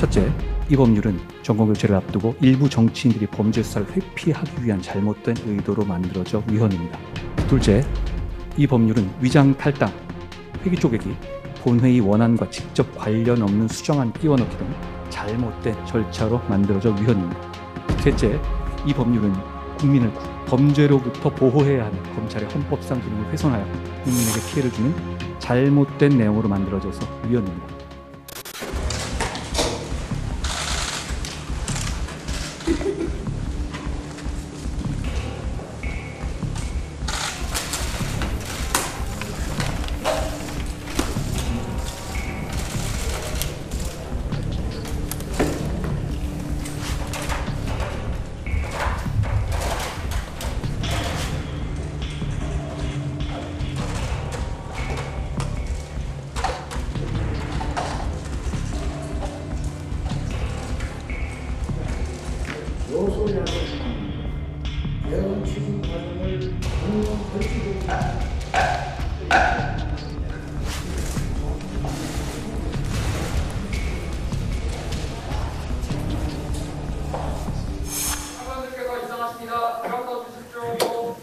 첫째, 이 법률은 정권교체를 앞두고 일부 정치인들이 범죄 수사를 회피하기 위한 잘못된 의도로 만들어져 위헌입니다. 둘째, 이 법률은 위장 탈당, 회기 쪼개기, 본회의 원안과 직접 관련 없는 수정안 끼워넣기 등 잘못된 절차로 만들어져 위헌입니다. 셋째, 이 법률은 국민을 범죄로부터 보호해야 하는 검찰의 헌법상 기능을 훼손하여 국민에게 피해를 주는 잘못된 내용으로 만들어져서 위헌입니다. 요소야는 개헌 추진 과정을 공론 펼치고 장관님께서 입장하십니다. 일어서 주십시오.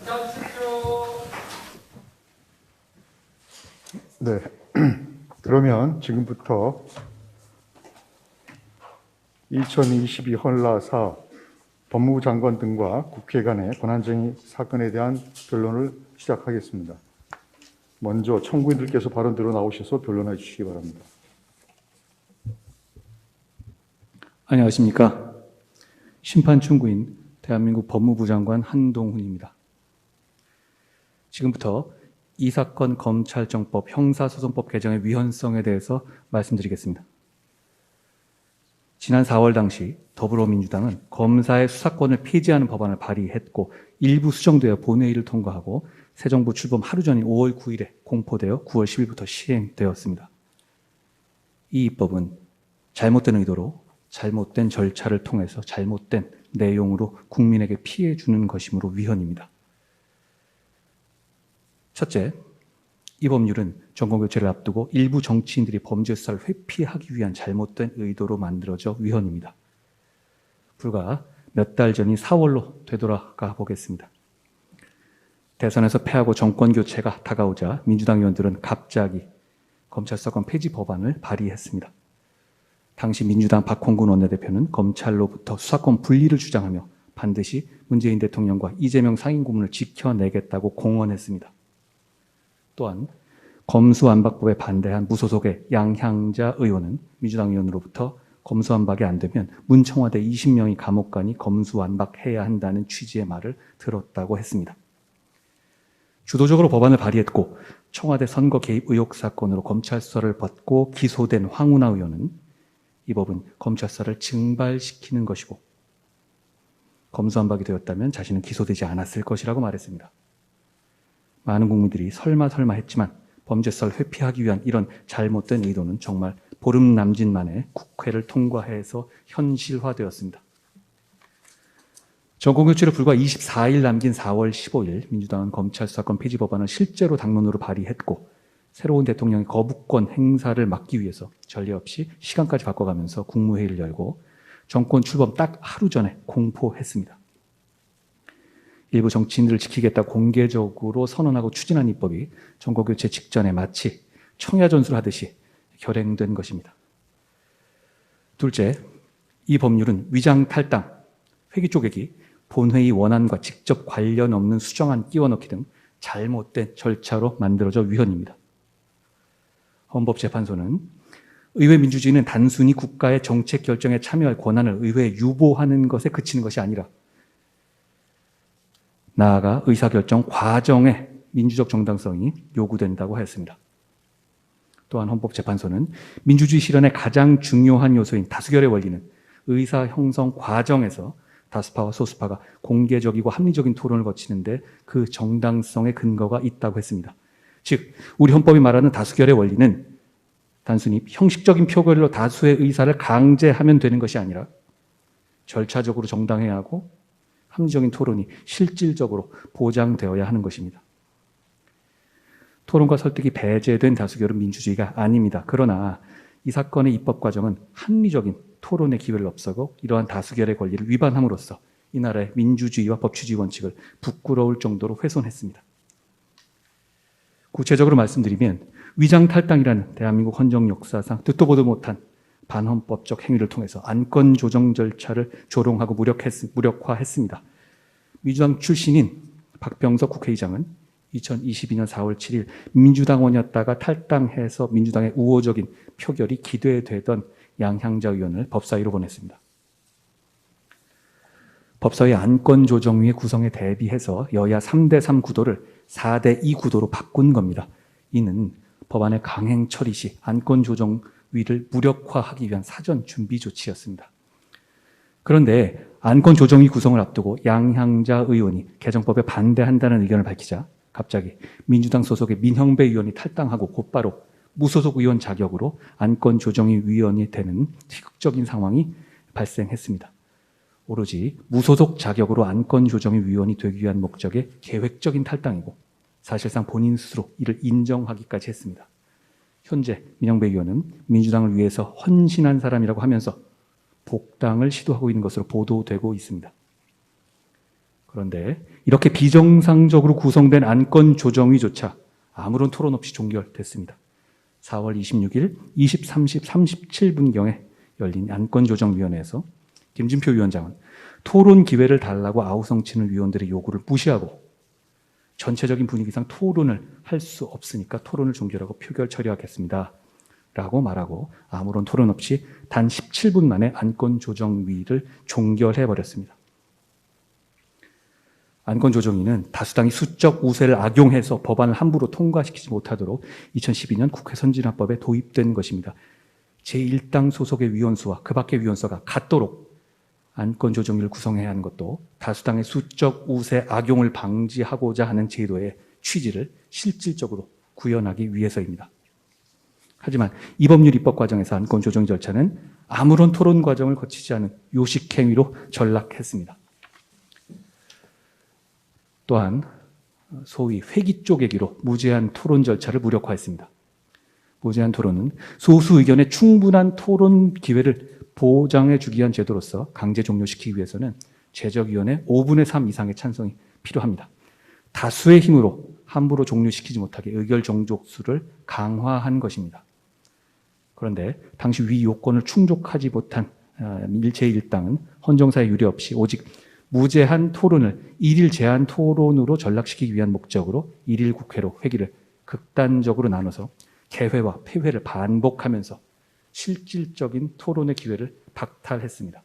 앉아주십시오. 네. 그러면 지금부터 2022 헌라사 법무부 장관 등과 국회 간의 권한쟁의 사건에 대한 변론을 시작하겠습니다. 먼저 청구인들께서 발언대로 나오셔서 변론해 주시기 바랍니다. 안녕하십니까. 심판 청구인 대한민국 법무부 장관 한동훈입니다. 지금부터 이 사건 검찰정법 형사소송법 개정의 위헌성에 대해서 말씀드리겠습니다. 지난 4월 당시 더불어민주당은 검사의 수사권을 폐지하는 법안을 발의했고 일부 수정되어 본회의를 통과하고 새 정부 출범 하루 전인 5월 9일에 공포되어 9월 10일부터 시행되었습니다. 이 입법은 잘못된 의도로 잘못된 절차를 통해서 잘못된 내용으로 국민에게 피해 주는 것이므로 위헌입니다. 첫째, 이 법률은 정권교체를 앞두고 일부 정치인들이 범죄 수사를 회피하기 위한 잘못된 의도로 만들어져 위헌입니다. 불과 몇 달 전인 4월로 되돌아가 보겠습니다. 대선에서 패하고 정권교체가 다가오자 민주당 의원들은 갑자기 검찰수사권 폐지 법안을 발의했습니다. 당시 민주당 박홍근 원내대표는 검찰로부터 수사권 분리를 주장하며 반드시 문재인 대통령과 이재명 상임고문을 지켜내겠다고 공언했습니다. 또한 검수완박법에 반대한 무소속의 양향자 의원은 민주당 의원으로부터 검수완박이 안 되면 문청와대 20명이 감옥 가니 검수완박해야 한다는 취지의 말을 들었다고 했습니다. 주도적으로 법안을 발의했고 청와대 선거 개입 의혹 사건으로 검찰 수사를 받고 기소된 황운하 의원은 이 법은 검찰 수사를 증발시키는 것이고 검수완박이 되었다면 자신은 기소되지 않았을 것이라고 말했습니다. 많은 국민들이 설마 했지만 범죄 수사를 회피하기 위한 이런 잘못된 의도는 정말 보름 남짓 만에 국회를 통과해서 현실화되었습니다. 정권교체를 불과 24일 남긴 4월 15일 민주당은 검찰 수사권 폐지 법안을 실제로 당론으로 발의했고 새로운 대통령의 거부권 행사를 막기 위해서 전례 없이 시간까지 바꿔가면서 국무회의를 열고 정권 출범 딱 하루 전에 공포했습니다. 일부 정치인들을 지키겠다 공개적으로 선언하고 추진한 입법이 정권교체 직전에 마치 청야전술 하듯이 결행된 것입니다. 둘째, 이 법률은 위장 탈당, 회기 쪼개기, 본회의 원안과 직접 관련 없는 수정안 끼워넣기 등 잘못된 절차로 만들어져 위헌입니다. 헌법재판소는 의회 민주주의는 단순히 국가의 정책 결정에 참여할 권한을 의회에 유보하는 것에 그치는 것이 아니라 나아가 의사결정 과정에 민주적 정당성이 요구된다고 하였습니다. 또한 헌법재판소는 민주주의 실현의 가장 중요한 요소인 다수결의 원리는 의사 형성 과정에서 다수파와 소수파가 공개적이고 합리적인 토론을 거치는데 그 정당성의 근거가 있다고 했습니다. 즉, 우리 헌법이 말하는 다수결의 원리는 단순히 형식적인 표결로 다수의 의사를 강제하면 되는 것이 아니라 절차적으로 정당해야 하고 합리적인 토론이 실질적으로 보장되어야 하는 것입니다. 토론과 설득이 배제된 다수결은 민주주의가 아닙니다. 그러나 이 사건의 입법 과정은 합리적인 토론의 기회를 없애고 이러한 다수결의 권리를 위반함으로써 이 나라의 민주주의와 법치주의 원칙을 부끄러울 정도로 훼손했습니다. 구체적으로 말씀드리면 위장탈당이라는 대한민국 헌정 역사상 듣도 보도 못한 반헌법적 행위를 통해서 안건 조정 절차를 조롱하고 무력화했습니다. 민주당 출신인 박병석 국회의장은 2022년 4월 7일 민주당원이었다가 탈당해서 민주당의 우호적인 표결이 기대되던 양향자 의원을 법사위로 보냈습니다. 법사위 안건조정위의 구성에 대비해서 여야 3대3 구도를 4대2 구도로 바꾼 겁니다. 이는 법안의 강행 처리 시 안건조정위를 무력화하기 위한 사전 준비 조치였습니다. 그런데 안건조정위 구성을 앞두고 양향자 의원이 개정법에 반대한다는 의견을 밝히자 갑자기 민주당 소속의 민형배 의원이 탈당하고 곧바로 무소속 의원 자격으로 안건조정위 위원이 되는 희극적인 상황이 발생했습니다. 오로지 무소속 자격으로 안건조정위 위원이 되기 위한 목적의 계획적인 탈당이고 사실상 본인 스스로 이를 인정하기까지 했습니다. 현재 민형배 의원은 민주당을 위해서 헌신한 사람이라고 하면서 복당을 시도하고 있는 것으로 보도되고 있습니다. 그런데 이렇게 비정상적으로 구성된 안건조정위조차 아무런 토론 없이 종결됐습니다. 4월 26일 20:30, 37분경에 열린 안건조정위원회에서 김진표 위원장은 토론 기회를 달라고 아우성치는 위원들의 요구를 무시하고 전체적인 분위기상 토론을 할 수 없으니까 토론을 종결하고 표결 처리하겠습니다. 라고 말하고 아무런 토론 없이 단 17분 만에 안건조정위를 종결해버렸습니다. 안건조정위는 다수당이 수적 우세를 악용해서 법안을 함부로 통과시키지 못하도록 2012년 국회 선진화법에 도입된 것입니다. 제1당 소속의 위원수와 그 밖의 위원수가 같도록 안건조정위를 구성해야 하는 것도 다수당의 수적 우세 악용을 방지하고자 하는 제도의 취지를 실질적으로 구현하기 위해서입니다. 하지만 이 법률 입법 과정에서 안건조정 절차는 아무런 토론 과정을 거치지 않은 요식행위로 전락했습니다. 또한 소위 회기 쪼개기로 무제한 토론 절차를 무력화했습니다. 무제한 토론은 소수 의견의 충분한 토론 기회를 보장해 주기 위한 제도로서 강제 종료시키기 위해서는 제적위원회 5분의 3 이상의 찬성이 필요합니다. 다수의 힘으로 함부로 종료시키지 못하게 의결 정족수를 강화한 것입니다. 그런데 당시 위 요건을 충족하지 못한 제1당은 헌정사에 유례 없이 오직 무제한 토론을 일일 제한 토론으로 전락시키기 위한 목적으로 일일 국회로 회기를 극단적으로 나눠서 개회와 폐회를 반복하면서 실질적인 토론의 기회를 박탈했습니다.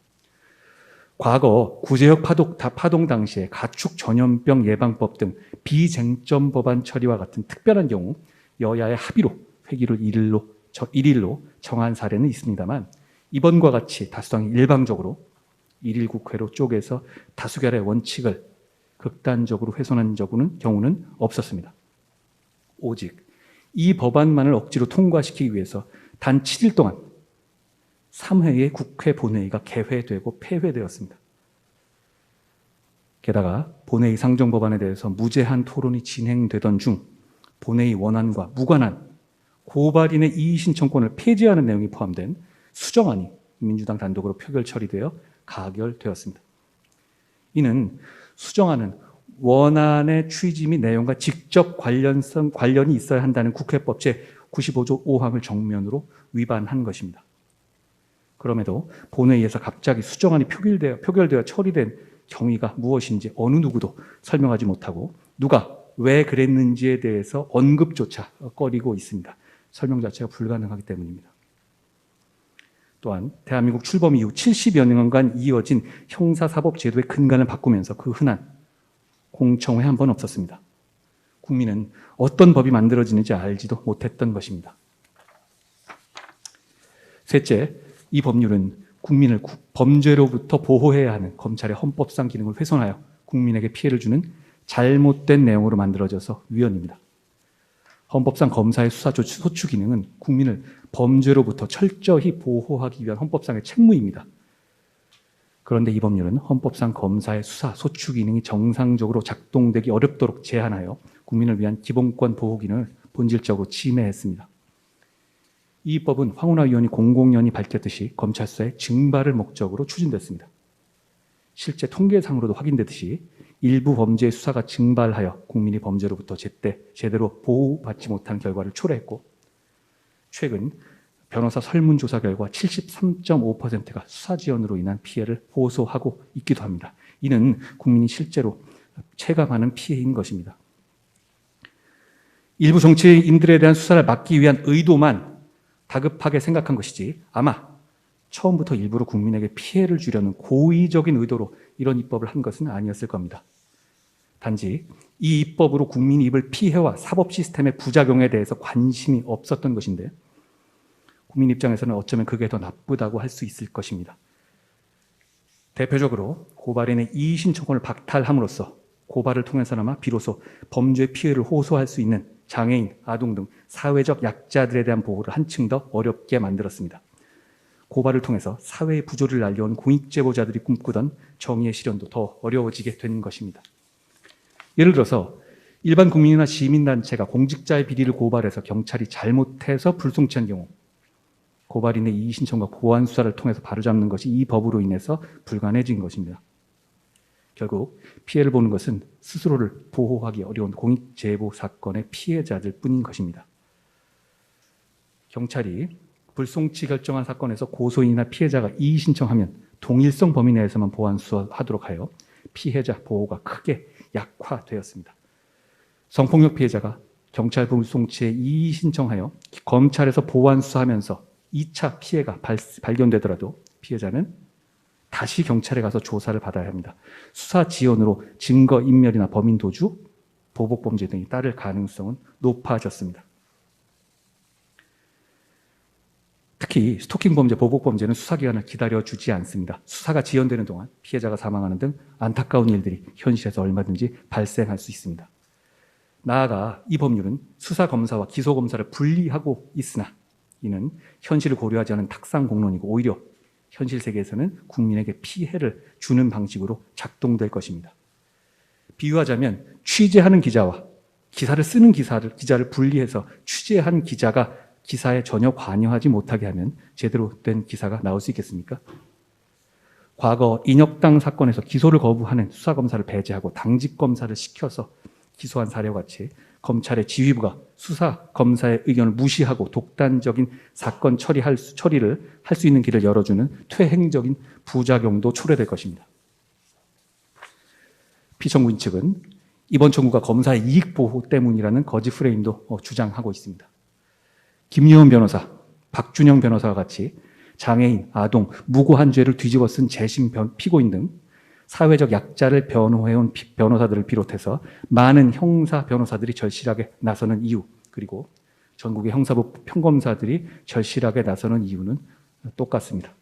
과거 구제역 파동 당시에 가축 전염병 예방법 등 비쟁점 법안 처리와 같은 특별한 경우 여야의 합의로 회기를 일일로 정한 사례는 있습니다만 이번과 같이 다수당이 일방적으로 일일 국회로 쪼개서 다수결의 원칙을 극단적으로 훼손한 경우는 없었습니다. 오직 이 법안만을 억지로 통과시키기 위해서 단 7일 동안 3회의 국회 본회의가 개회되고 폐회되었습니다. 게다가 본회의 상정 법안에 대해서 무제한 토론이 진행되던 중 본회의 원안과 무관한 고발인의 이의 신청권을 폐지하는 내용이 포함된 수정안이 민주당 단독으로 표결 처리되어 가결되었습니다. 이는 수정안은 원안의 취지 및 내용과 직접 관련이 있어야 한다는 국회법 제95조 5항을 정면으로 위반한 것입니다. 그럼에도 본회의에서 갑자기 수정안이 표결되어 처리된 경위가 무엇인지 어느 누구도 설명하지 못하고 누가 왜 그랬는지에 대해서 언급조차 꺼리고 있습니다. 설명 자체가 불가능하기 때문입니다. 또한 대한민국 출범 이후 70여 년간 이어진 형사사법 제도의 근간을 바꾸면서 그 흔한 공청회 한 번 없었습니다. 국민은 어떤 법이 만들어지는지 알지도 못했던 것입니다. 셋째, 이 법률은 국민을 범죄로부터 보호해야 하는 검찰의 헌법상 기능을 훼손하여 국민에게 피해를 주는 잘못된 내용으로 만들어져서 위헌입니다. 헌법상 검사의 수사 소추 기능은 국민을 범죄로부터 철저히 보호하기 위한 헌법상의 책무입니다. 그런데 이 법률은 헌법상 검사의 수사, 소추 기능이 정상적으로 작동되기 어렵도록 제한하여 국민을 위한 기본권 보호 기능을 본질적으로 침해했습니다. 이 법은 황운하 위원이 공공연히 밝혔듯이 검찰 수사의 증발을 목적으로 추진됐습니다. 실제 통계상으로도 확인되듯이 일부 범죄의 수사가 증발하여 국민이 범죄로부터 제대로 보호받지 못한 결과를 초래했고, 최근 변호사 설문조사 결과 73.5%가 수사 지연으로 인한 피해를 호소하고 있기도 합니다. 이는 국민이 실제로 체감하는 피해인 것입니다. 일부 정치인들에 대한 수사를 막기 위한 의도만 다급하게 생각한 것이지 아마 처음부터 일부러 국민에게 피해를 주려는 고의적인 의도로 이런 입법을 한 것은 아니었을 겁니다. 단지 이 입법으로 국민이 입을 피해와 사법 시스템의 부작용에 대해서 관심이 없었던 것인데, 국민 입장에서는 어쩌면 그게 더 나쁘다고 할 수 있을 것입니다. 대표적으로 고발인의 이의 신청권을 박탈함으로써 고발을 통해서나마 비로소 범죄 피해를 호소할 수 있는 장애인, 아동 등 사회적 약자들에 대한 보호를 한층 더 어렵게 만들었습니다. 고발을 통해서 사회의 부조리를 알려온 공익제보자들이 꿈꾸던 정의의 실현도 더 어려워지게 된 것입니다. 예를 들어서 일반 국민이나 시민단체가 공직자의 비리를 고발해서 경찰이 잘못해서 불송치한 경우, 고발인의 이의 신청과 보완 수사를 통해서 바로잡는 것이 이 법으로 인해서 불가능해진 것입니다. 결국 피해를 보는 것은 스스로를 보호하기 어려운 공익제보 사건의 피해자들 뿐인 것입니다. 경찰이 불송치 결정한 사건에서 고소인이나 피해자가 이의 신청하면 동일성 범위 내에서만 보완 수사하도록 하여 피해자 보호가 크게 약화되었습니다. 성폭력 피해자가 경찰 불송치에 이의 신청하여 검찰에서 보완 수사하면서 2차 피해가 발견되더라도 피해자는 다시 경찰에 가서 조사를 받아야 합니다. 수사 지연으로 증거 인멸이나 범인 도주, 보복 범죄 등이 따를 가능성은 높아졌습니다. 특히 스토킹 범죄, 보복 범죄는 수사 기간을 기다려주지 않습니다. 수사가 지연되는 동안 피해자가 사망하는 등 안타까운 일들이 현실에서 얼마든지 발생할 수 있습니다. 나아가 이 법률은 수사 검사와 기소 검사를 분리하고 있으나 이는 현실을 고려하지 않은 탁상 공론이고 오히려 현실 세계에서는 국민에게 피해를 주는 방식으로 작동될 것입니다. 비유하자면 취재하는 기자와 기사를 쓰는 기자를 분리해서 취재한 기자가 기사에 전혀 관여하지 못하게 하면 제대로 된 기사가 나올 수 있겠습니까? 과거 인혁당 사건에서 기소를 거부하는 수사검사를 배제하고 당직검사를 시켜서 기소한 사례와 같이 검찰의 지휘부가 수사검사의 의견을 무시하고 독단적인 사건 처리를 할 수 있는 길을 열어주는 퇴행적인 부작용도 초래될 것입니다. 피청구인 측은 이번 청구가 검사의 이익보호 때문이라는 거짓 프레임도 주장하고 있습니다. 김유은 변호사, 박준영 변호사와 같이 장애인, 아동, 무고한 죄를 뒤집어 쓴 재심 피고인 등 사회적 약자를 변호해온 변호사들을 비롯해서 많은 형사 변호사들이 절실하게 나서는 이유, 그리고 전국의 형사부 평검사들이 절실하게 나서는 이유는 똑같습니다.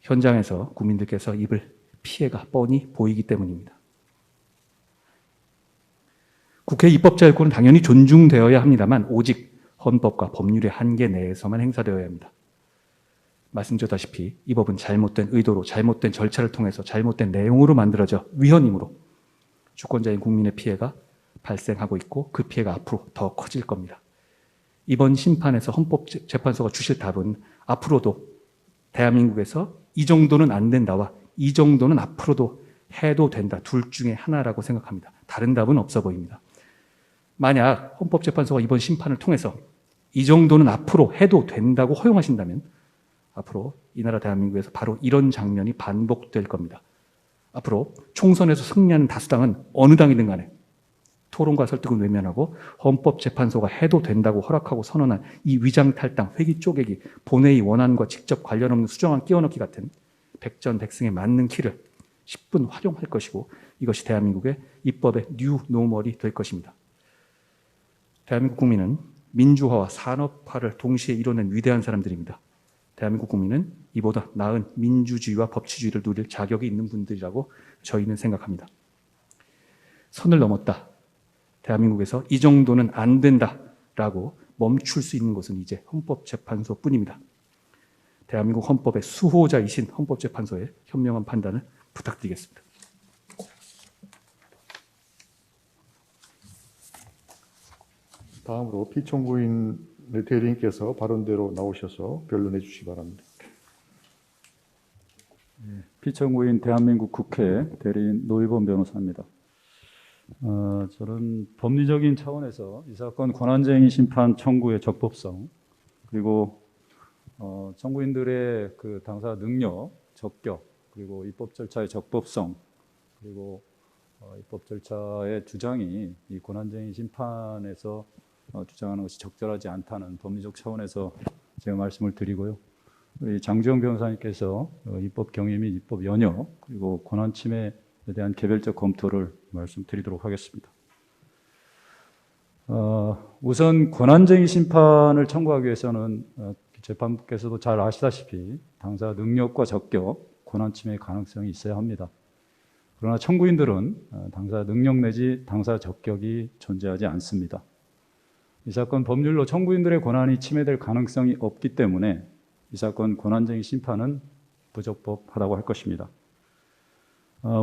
현장에서 국민들께서 입을 피해가 뻔히 보이기 때문입니다. 국회 입법자의 권은 당연히 존중되어야 합니다만 오직 헌법과 법률의 한계 내에서만 행사되어야 합니다. 말씀드렸다시피 이 법은 잘못된 의도로, 잘못된 절차를 통해서 잘못된 내용으로 만들어져 위헌이므로 주권자인 국민의 피해가 발생하고 있고 그 피해가 앞으로 더 커질 겁니다. 이번 심판에서 헌법재판소가 주실 답은 앞으로도 대한민국에서 이 정도는 안 된다와 이 정도는 앞으로도 해도 된다, 둘 중에 하나라고 생각합니다. 다른 답은 없어 보입니다. 만약 헌법재판소가 이번 심판을 통해서 이 정도는 앞으로 해도 된다고 허용하신다면 앞으로 이 나라 대한민국에서 바로 이런 장면이 반복될 겁니다. 앞으로 총선에서 승리하는 다수당은 어느 당이든 간에 토론과 설득은 외면하고 헌법재판소가 해도 된다고 허락하고 선언한 이 위장탈당, 회기 쪼개기, 본회의 원안과 직접 관련 없는 수정안 끼워넣기 같은 백전백승에 맞는 키를 10분 활용할 것이고 이것이 대한민국의 입법의 뉴 노멀이 될 것입니다. 대한민국 국민은 민주화와 산업화를 동시에 이뤄낸 위대한 사람들입니다. 대한민국 국민은 이보다 나은 민주주의와 법치주의를 누릴 자격이 있는 분들이라고 저희는 생각합니다. 선을 넘었다. 대한민국에서 이 정도는 안 된다라고 멈출 수 있는 곳은 이제 헌법재판소뿐입니다. 대한민국 헌법의 수호자이신 헌법재판소의 현명한 판단을 부탁드리겠습니다. 다음으로 피청구인의 대리인께서 발언대로 나오셔서 변론해 주시기 바랍니다. 피청구인 대한민국 국회 대리인 노희범 변호사입니다. 저는 법리적인 차원에서 이 사건 권한쟁의 심판 청구의 적법성, 그리고 청구인들의 그 당사 능력, 적격, 그리고 입법 절차의 적법성, 그리고 입법 절차의 주장이 이 권한쟁의 심판에서 주장하는 것이 적절하지 않다는 법리적 차원에서 제가 말씀을 드리고요. 우리 장주영 변호사님께서 입법 경위 및 입법 연역, 그리고 권한 침해에 대한 개별적 검토를 말씀드리도록 하겠습니다. 우선 권한쟁의 심판을 청구하기 위해서는 재판부께서도 잘 아시다시피 당사 능력과 적격, 권한 침해의 가능성이 있어야 합니다. 그러나 청구인들은 당사 능력 내지 당사 적격이 존재하지 않습니다. 이 사건 법률로 청구인들의 권한이 침해될 가능성이 없기 때문에 이 사건 권한쟁의 심판은 부적법하다고 할 것입니다.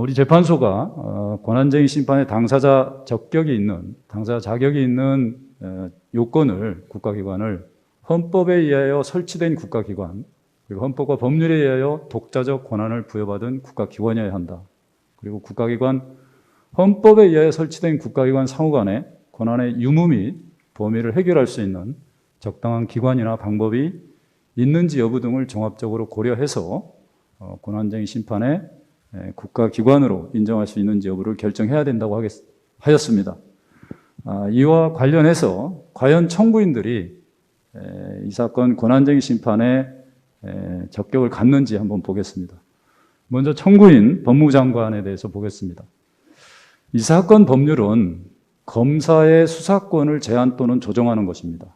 우리 재판소가 권한쟁의 심판의 당사자 적격이 있는, 당사자 자격이 있는 요건을, 국가기관을 헌법에 의하여 설치된 국가기관, 그리고 헌법과 법률에 의하여 독자적 권한을 부여받은 국가기관이어야 한다. 그리고 국가기관, 헌법에 의하여 설치된 국가기관 상호 간의 권한의 유무 및 범위를 해결할 수 있는 적당한 기관이나 방법이 있는지 여부 등을 종합적으로 고려해서 권한쟁의 심판에 국가기관으로 인정할 수 있는지 여부를 결정해야 된다고 하였습니다. 이와 관련해서 과연 청구인들이 이 사건 권한쟁의 심판에 적격을 갖는지 한번 보겠습니다. 먼저 청구인 법무부 장관에 대해서 보겠습니다. 이 사건 법률은 검사의 수사권을 제한 또는 조정하는 것입니다.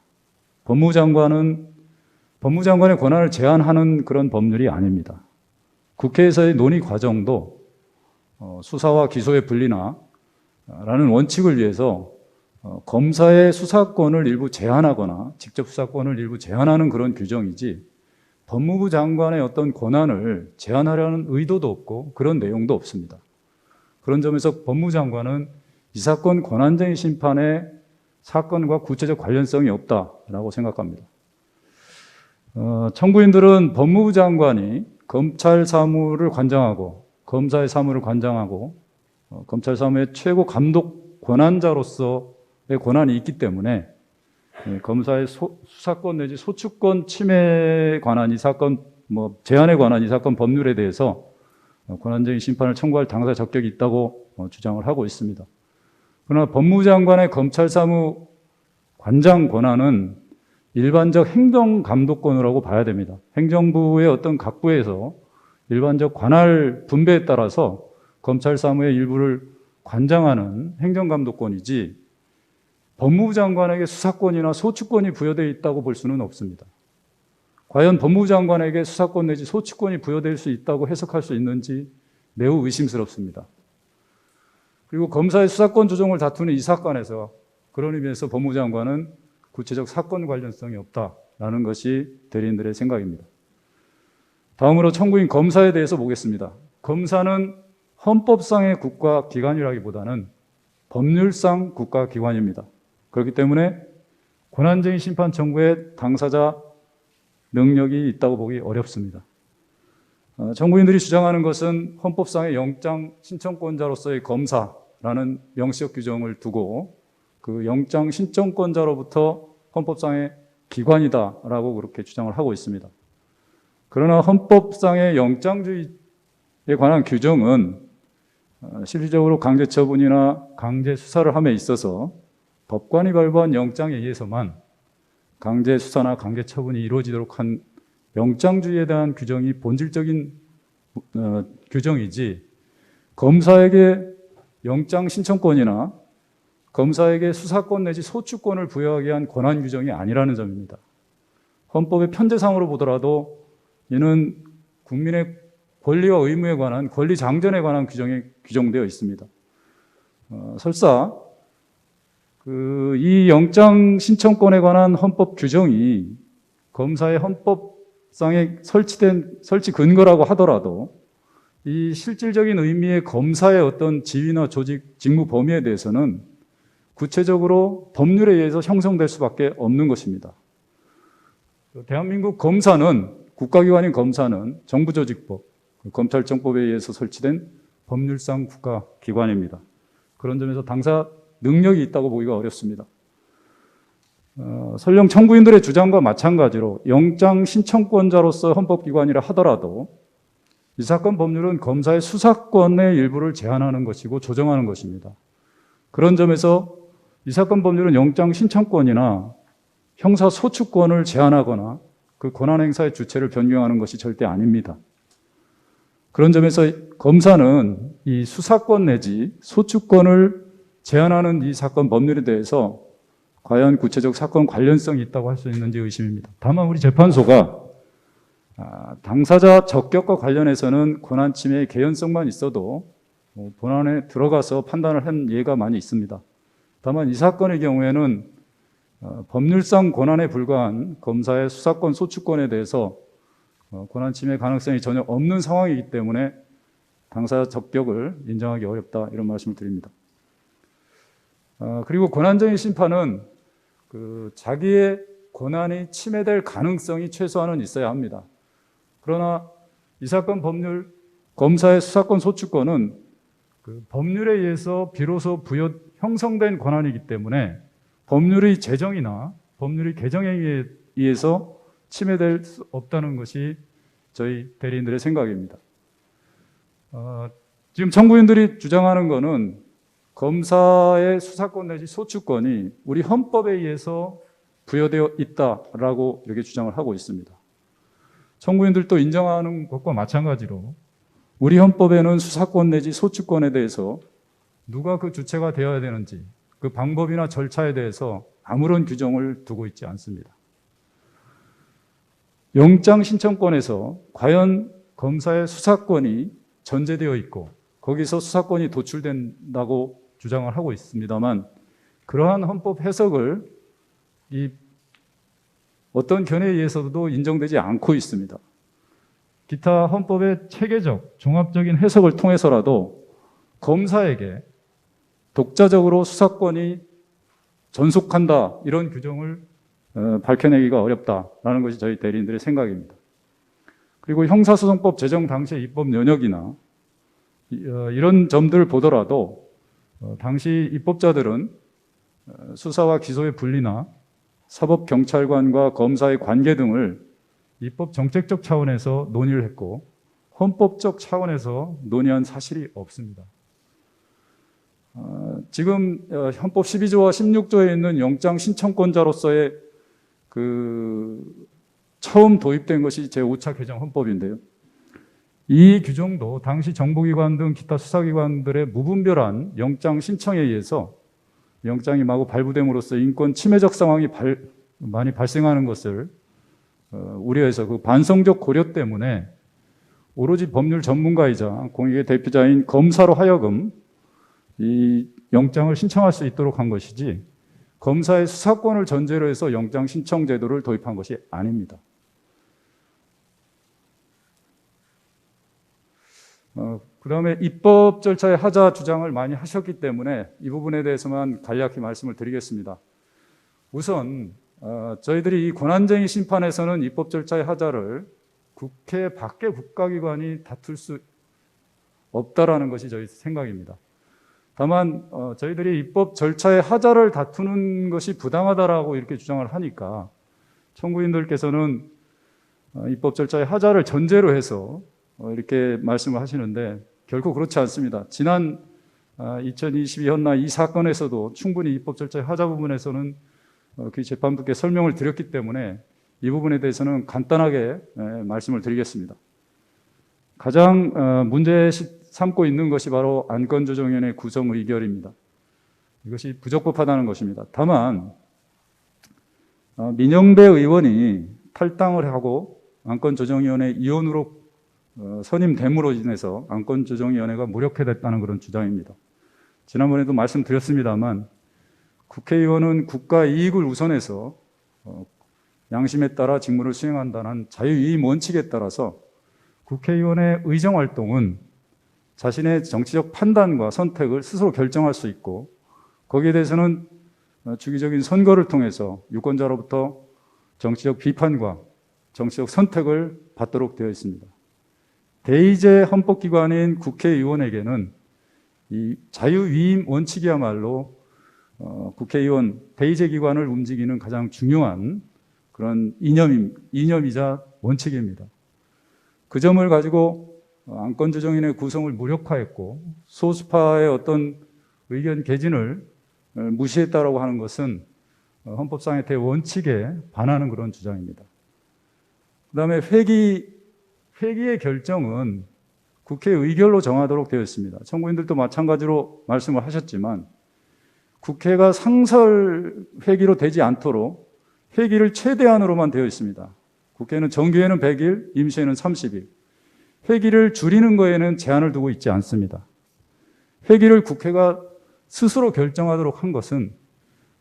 법무부 장관의 권한을 제한하는 그런 법률이 아닙니다. 국회에서의 논의 과정도 수사와 기소의 분리나 라는 원칙을 위해서 검사의 수사권을 일부 제한하거나 직접 수사권을 일부 제한하는 그런 규정이지 법무부 장관의 어떤 권한을 제한하려는 의도도 없고 그런 내용도 없습니다. 그런 점에서 법무부 장관은 이 사건 권한쟁의 심판에 사건과 구체적 관련성이 없다라고 생각합니다. 청구인들은 법무부 장관이 검찰 사무를 관장하고 검사의 사무를 관장하고 검찰 사무의 최고 감독 권한자로서의 권한이 있기 때문에 검사의 수사권 내지 소추권 침해에 관한 이 사건 제한에 관한 이 사건 법률에 대해서 권한쟁의 심판을 청구할 당사 적격이 있다고 주장을 하고 있습니다. 그러나 법무부 장관의 검찰 사무 관장 권한은 일반적 행정감독권이라고 봐야 됩니다. 행정부의 어떤 각부에서 일반적 관할 분배에 따라서 검찰 사무의 일부를 관장하는 행정감독권이지 법무부 장관에게 수사권이나 소추권이 부여되어 있다고 볼 수는 없습니다. 과연 법무부 장관에게 수사권 내지 소추권이 부여될 수 있다고 해석할 수 있는지 매우 의심스럽습니다. 그리고 검사의 수사권 조정을 다투는 이 사건에서 그런 의미에서 법무부 장관은 구체적 사건 관련성이 없다라는 것이 대리인들의 생각입니다. 다음으로 청구인 검사에 대해서 보겠습니다. 검사는 헌법상의 국가기관이라기보다는 법률상 국가기관입니다. 그렇기 때문에 권한쟁의 심판 청구에 당사자 능력이 있다고 보기 어렵습니다. 청구인들이 주장하는 것은 헌법상의 영장 신청권자로서의 검사라는 명시적 규정을 두고 그 영장 신청권자로부터 헌법상의 기관이다라고 그렇게 주장을 하고 있습니다. 그러나 헌법상의 영장주의에 관한 규정은 실질적으로 강제처분이나 강제수사를 함에 있어서 법관이 발부한 영장에 의해서만 강제수사나 강제처분이 이루어지도록 한 영장주의에 대한 규정이 본질적인 규정이지 검사에게 영장 신청권이나 검사에게 수사권 내지 소추권을 부여하기 위한 권한 규정이 아니라는 점입니다. 헌법의 편제상으로 보더라도 이는 국민의 권리와 의무에 관한 권리 장전에 관한 규정이 규정되어 있습니다. 설사 이 영장 신청권에 관한 헌법 규정이 검사의 헌법 법률상에 설치 근거라고 하더라도 이 실질적인 의미의 검사의 어떤 지위나 조직, 직무 범위에 대해서는 구체적으로 법률에 의해서 형성될 수밖에 없는 것입니다. 대한민국 검사는, 국가기관인 검사는 정부조직법, 검찰청법에 의해서 설치된 법률상 국가기관입니다. 그런 점에서 당사 능력이 있다고 보기가 어렵습니다. 설령 청구인들의 주장과 마찬가지로 영장 신청권자로서 헌법기관이라 하더라도 이 사건 법률은 검사의 수사권의 일부를 제한하는 것이고 조정하는 것입니다. 그런 점에서 이 사건 법률은 영장 신청권이나 형사 소추권을 제한하거나 그 권한 행사의 주체를 변경하는 것이 절대 아닙니다. 그런 점에서 검사는 이 수사권 내지 소추권을 제한하는 이 사건 법률에 대해서 과연 구체적 사건 관련성이 있다고 할 수 있는지 의심입니다. 다만 우리 재판소가 당사자 적격과 관련해서는 권한 침해의 개연성만 있어도 본안에 들어가서 판단을 한 예가 많이 있습니다. 다만 이 사건의 경우에는 법률상 권한에 불과한 검사의 수사권, 소추권에 대해서 권한 침해 가능성이 전혀 없는 상황이기 때문에 당사자 적격을 인정하기 어렵다, 이런 말씀을 드립니다. 그리고 권한쟁의 심판은 자기의 권한이 침해될 가능성이 최소한은 있어야 합니다. 그러나 이 사건 법률, 검사의 수사권, 소추권은 법률에 의해서 비로소 형성된 권한이기 때문에 법률의 제정이나 법률의 개정에 의해서 침해될 수 없다는 것이 저희 대리인들의 생각입니다. 지금 청구인들이 주장하는 것은 검사의 수사권 내지 소추권이 우리 헌법에 의해서 부여되어 있다라고 이렇게 주장을 하고 있습니다. 청구인들도 인정하는 것과 마찬가지로 우리 헌법에는 수사권 내지 소추권에 대해서 누가 그 주체가 되어야 되는지 그 방법이나 절차에 대해서 아무런 규정을 두고 있지 않습니다. 영장 신청권에서 과연 검사의 수사권이 전제되어 있고 거기서 수사권이 도출된다고 주장을 하고 있습니다만 그러한 헌법 해석을 어떤 견해에 의해서도 인정되지 않고 있습니다. 기타 헌법의 체계적, 종합적인 해석을 통해서라도 검사에게 독자적으로 수사권이 전속한다, 이런 규정을 밝혀내기가 어렵다라는 것이 저희 대리인들의 생각입니다. 그리고 형사소송법 제정 당시의 입법 연역이나 이런 점들을 보더라도 당시 입법자들은 수사와 기소의 분리나 사법경찰관과 검사의 관계 등을 입법 정책적 차원에서 논의를 했고 헌법적 차원에서 논의한 사실이 없습니다. 지금 헌법 12조와 16조에 있는 영장 신청권자로서의 처음 도입된 것이 제5차 개정 헌법인데요. 이 규정도 당시 정보기관 등 기타 수사기관들의 무분별한 영장 신청에 의해서 영장이 마구 발부됨으로써 인권 침해적 상황이 많이 발생하는 것을 우려해서 그 반성적 고려 때문에 오로지 법률 전문가이자 공익의 대표자인 검사로 하여금 이 영장을 신청할 수 있도록 한 것이지 검사의 수사권을 전제로 해서 영장 신청 제도를 도입한 것이 아닙니다. 그 다음에 입법 절차의 하자 주장을 많이 하셨기 때문에 이 부분에 대해서만 간략히 말씀을 드리겠습니다. 우선 저희들이 이 권한쟁의 심판에서는 입법 절차의 하자를 국회 밖의 국가기관이 다툴 수 없다라는 것이 저희 생각입니다. 다만 저희들이 입법 절차의 하자를 다투는 것이 부당하다라고 이렇게 주장을 하니까 청구인들께서는 입법 절차의 하자를 전제로 해서 이렇게 말씀을 하시는데 결코 그렇지 않습니다. 지난 2022 헌나 이 사건에서도 충분히 입법 절차의 하자 부분에서는 그 재판부께 설명을 드렸기 때문에 이 부분에 대해서는 간단하게 말씀을 드리겠습니다. 가장 문제 삼고 있는 것이 바로 안건조정위원회 구성 의결입니다. 이것이 부적법하다는 것입니다. 다만 민영배 의원이 탈당을 하고 안건조정위원회 위원으로 선임됨으로 인해서 안건조정위원회가 무력화됐다는 그런 주장입니다. 지난번에도 말씀드렸습니다만 국회의원은 국가 이익을 우선해서 양심에 따라 직무를 수행한다는 자유위임 원칙에 따라서 국회의원의 의정활동은 자신의 정치적 판단과 선택을 스스로 결정할 수 있고 거기에 대해서는 주기적인 선거를 통해서 유권자로부터 정치적 비판과 정치적 선택을 받도록 되어 있습니다. 대의제 헌법기관인 국회의원에게는 이 자유위임 원칙이야말로 국회의원 대의제 기관을 움직이는 가장 중요한 그런 이념이자 원칙입니다. 그 점을 가지고 안건조정인의 구성을 무력화했고 소수파의 어떤 의견 개진을 무시했다라고 하는 것은 헌법상의 대원칙에 반하는 그런 주장입니다. 그 다음에 회기의 결정은 국회 의결로 정하도록 되어 있습니다. 청구인들도 마찬가지로 말씀을 하셨지만 국회가 상설 회기로 되지 않도록 회기를 최대한으로만 되어 있습니다. 국회는 정기회는 100일, 임시회는 30일. 회기를 줄이는 거에는 제한을 두고 있지 않습니다. 회기를 국회가 스스로 결정하도록 한 것은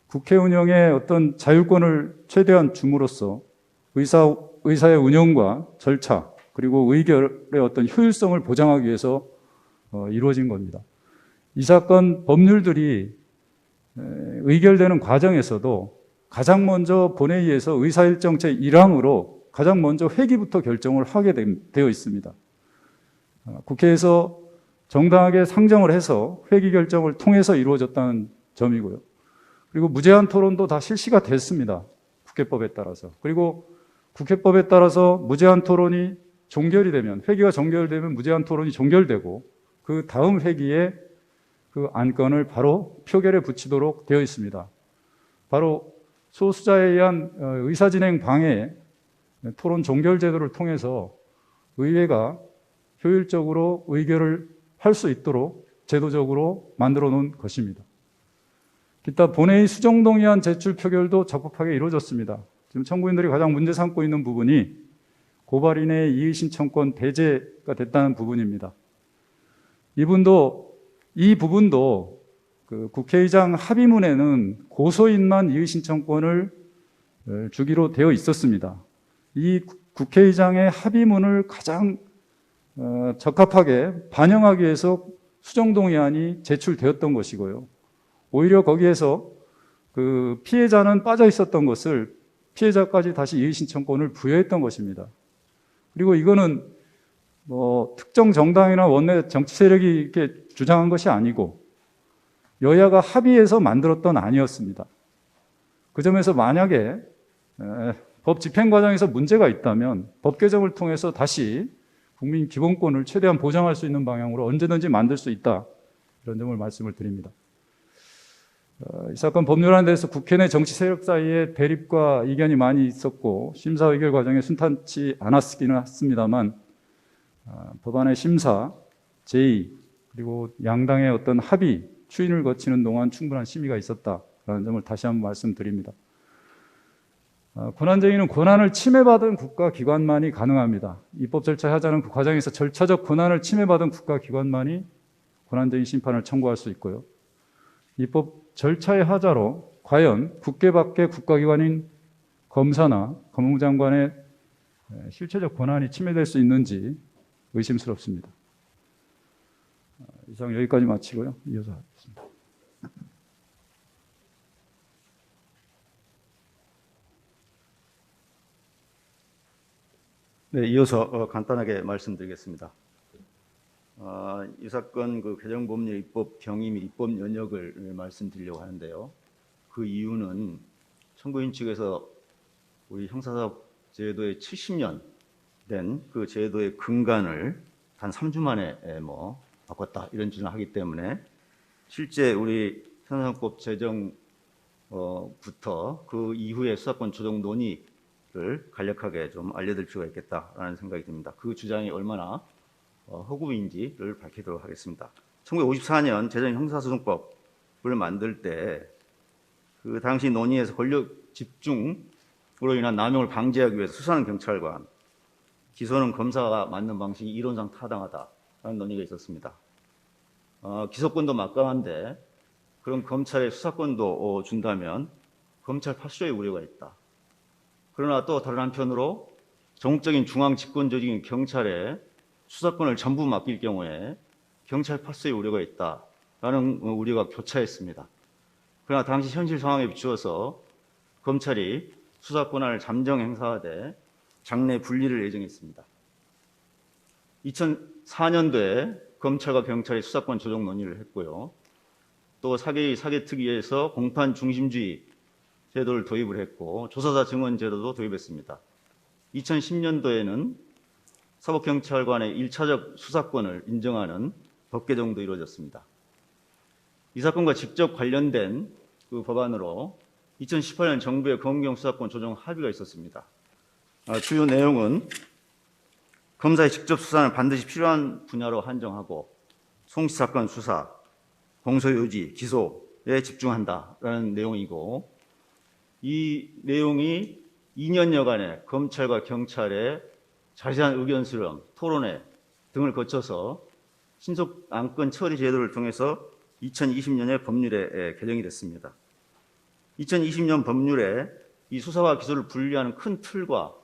국회 운영의 어떤 자율권을 최대한 줌으로써 의사의 운영과 절차 그리고 의결의 어떤 효율성을 보장하기 위해서 이루어진 겁니다. 이 사건 법률들이 의결되는 과정에서도 가장 먼저 본회의에서 의사일정 제1항으로 가장 먼저 회기부터 결정을 하게 되어 있습니다. 국회에서 정당하게 상정을 해서 회기 결정을 통해서 이루어졌다는 점이고요. 그리고 무제한 토론도 다 실시가 됐습니다. 국회법에 따라서. 그리고 국회법에 따라서 무제한 토론이 종결이 되면, 회기가 종결되면 무제한 토론이 종결되고 그 다음 회기에 그 안건을 바로 표결에 붙이도록 되어 있습니다. 바로 소수자에 의한 의사진행 방해 토론 종결 제도를 통해서 의회가 효율적으로 의결을 할 수 있도록 제도적으로 만들어 놓은 것입니다. 기타 본회의 수정동의안 제출 표결도 적법하게 이루어졌습니다. 지금 청구인들이 가장 문제 삼고 있는 부분이 고발인의 이의신청권 배제가 됐다는 부분입니다. 이 부분도 그 국회의장 합의문에는 고소인만 이의신청권을 주기로 되어 있었습니다. 이 국회의장의 합의문을 가장 적합하게 반영하기 위해서 수정동의안이 제출되었던 것이고요. 오히려 거기에서 그 피해자는 빠져 있었던 것을 피해자까지 다시 이의신청권을 부여했던 것입니다. 그리고 이거는 특정 정당이나 원내 정치 세력이 이렇게 주장한 것이 아니고 여야가 합의해서 만들었던 안이었습니다. 그 점에서 만약에 법 집행 과정에서 문제가 있다면 법 개정을 통해서 다시 국민 기본권을 최대한 보장할 수 있는 방향으로 언제든지 만들 수 있다. 이런 점을 말씀을 드립니다. 이 사건 법률안에 대해서 국회 내 정치 세력 사이에 대립과 이견이 많이 있었고 심사 의결 과정에 순탄치 않았기는 했습니다만 법안의 심사, 제의 그리고 양당의 어떤 합의, 추인을 거치는 동안 충분한 심의가 있었다라는 점을 다시 한번 말씀드립니다. 권한쟁의는 권한을 침해받은 국가기관만이 가능합니다. 입법 절차 하자는 그 과정에서 절차적 권한을 침해받은 국가기관만이 권한쟁의 심판을 청구할 수 있고요. 입법 절차의 하자로 과연 국회 밖의 국가기관인 검사나 법무장관의 실체적 권한이 침해될 수 있는지 의심스럽습니다. 이상 여기까지 마치고요. 이어서 하겠습니다. 네, 이어서 간단하게 말씀드리겠습니다. 이 사건 그 개정법률 입법 경위 및 입법 연역을 말씀드리려고 하는데요. 그 이유는 청구인 측에서 우리 형사사법 제도의 70년 된 그 제도의 근간을 단 3주 만에 바꿨다 이런 주장을 하기 때문에 실제 우리 형사사법 제정부터 그 이후의 수사권 조정 논의를 간략하게 좀 알려드릴 필요가 있겠다라는 생각이 듭니다. 그 주장이 얼마나 허구인지를 밝히도록 하겠습니다. 1954년 제정 형사소송법을 만들 때 그 당시 논의에서 권력 집중으로 인한 남용을 방지하기 위해서 수사는 경찰관, 기소는 검사가 맡는 방식이 이론상 타당하다라는 논의가 있었습니다. 기소권도 막강한데 그럼 검찰에 수사권도 준다면 검찰 파쇼의 우려가 있다. 그러나 또 다른 한편으로 전국적인 중앙 집권 조직인 경찰에 수사권을 전부 맡길 경우에 경찰 파스의 우려가 있다라는 우려가 교차했습니다. 그러나 당시 현실 상황에 비추어서 검찰이 수사 권한을 잠정 행사하되 장내 분리를 예정했습니다. 2004년도에 검찰과 경찰이 수사권 조정 논의를 했고요. 또 사개특위에서 공판 중심주의 제도를 도입을 했고 조사자 증언 제도도 도입했습니다. 2010년도에는 사법경찰관의 1차적 수사권을 인정하는 법 개정도 이루어졌습니다. 이 사건과 직접 관련된 그 법안으로 2018년 정부의 검경 수사권 조정 합의가 있었습니다. 주요 내용은 검사의 직접 수사는 반드시 필요한 분야로 한정하고 송치 사건 수사, 공소유지, 기소에 집중한다라는 내용이고 이 내용이 2년여간의 검찰과 경찰의 자세한 의견 수렴, 토론회 등을 거쳐서 신속 안건 처리 제도를 통해서 2020년에 법률에 개정이 됐습니다. 2020년 법률에 이 수사와 기소를 분리하는 큰 틀과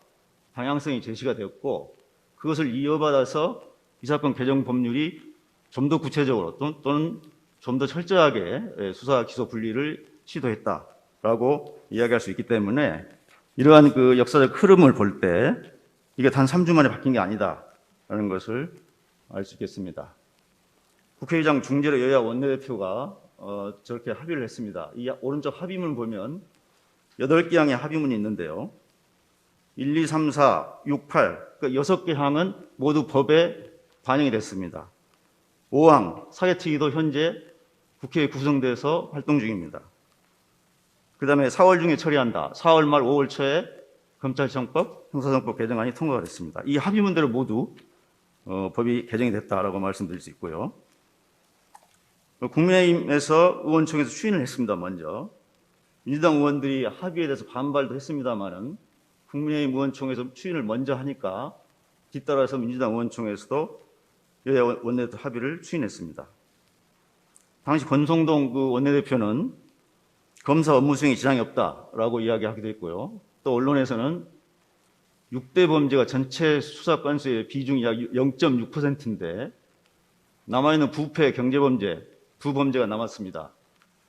방향성이 제시가 되었고 그것을 이어받아서 이 사건 개정 법률이 좀 더 구체적으로 또는 좀 더 철저하게 수사 기소 분리를 시도했다라고 이야기할 수 있기 때문에 이러한 그 역사적 흐름을 볼 때 이게 단 3주 만에 바뀐 게 아니다라는 것을 알 수 있겠습니다. 국회의장 중재로 여야 원내대표가 저렇게 합의를 했습니다. 이 오른쪽 합의문 보면 8개 항의 합의문이 있는데요. 1, 2, 3, 4, 6, 8, 그러니까 6개 항은 모두 법에 반영이 됐습니다. 5항, 사개특위도 현재 국회에 구성돼서 활동 중입니다. 그 다음에 4월 중에 처리한다. 4월 말 5월 초에 검찰청법, 형사정법 개정안이 통과가 됐습니다. 이 합의문대로 모두 법이 개정이 됐다라고 말씀드릴 수 있고요. 국민의힘에서 의원총회에서 추인을 했습니다. 먼저 민주당 의원들이 합의에 대해서 반발도 했습니다만은 국민의힘 의원총회에서 추인을 먼저 하니까 뒤따라서 민주당 의원총회에서도 여야 원내대표 합의를 추인했습니다. 당시 권성동 그 원내대표는 검사 업무 수행에 지장이 없다라고 이야기하기도 했고요. 또 언론에서는 6대 범죄가 전체 수사 건수의 비중이 약 0.6%인데 남아있는 부패, 경제범죄 두 범죄가 남았습니다.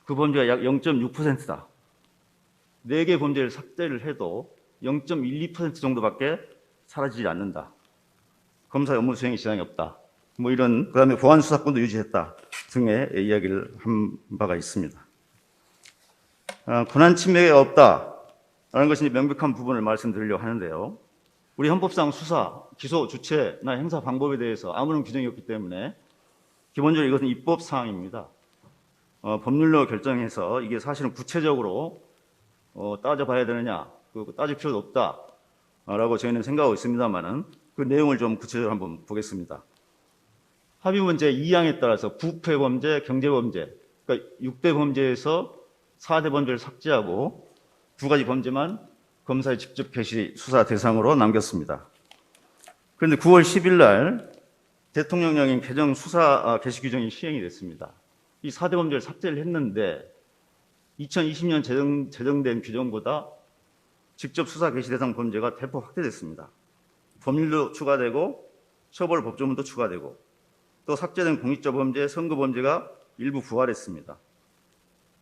그 범죄가 약 0.6%다. 4개 범죄를 삭제를 해도 0.12% 정도밖에 사라지지 않는다. 검사 업무 수행에 지장이 없다. 뭐 이런 그다음에 보안 수사권도 유지했다 등의 이야기를 한 바가 있습니다. 권한 침해가 없다라는 것이 명백한 부분을 말씀드리려고 하는데요. 우리 헌법상 수사, 기소, 주체나 행사 방법에 대해서 아무런 규정이 없기 때문에 기본적으로 이것은 입법 사항입니다. 법률로 결정해서 이게 사실은 구체적으로 따져봐야 되느냐, 따질 필요도 없다라고 저희는 생각하고 있습니다만은 그 내용을 좀 구체적으로 한번 보겠습니다. 합의문 제2항에 따라서 부패 범죄, 경제 범죄, 그러니까 6대 범죄에서 4대 범죄를 삭제하고 2가지 범죄만 검사의 직접 개시 수사 대상으로 남겼습니다. 그런데 9월 10일 날 대통령령인 개정 수사 개시 규정이 시행이 됐습니다. 이 4대 범죄를 삭제를 했는데 2020년 제정된 규정보다 직접 수사 개시 대상 범죄가 대폭 확대됐습니다. 법률도 추가되고 처벌 법조문도 추가되고 또 삭제된 공익적 범죄, 선거 범죄가 일부 부활했습니다.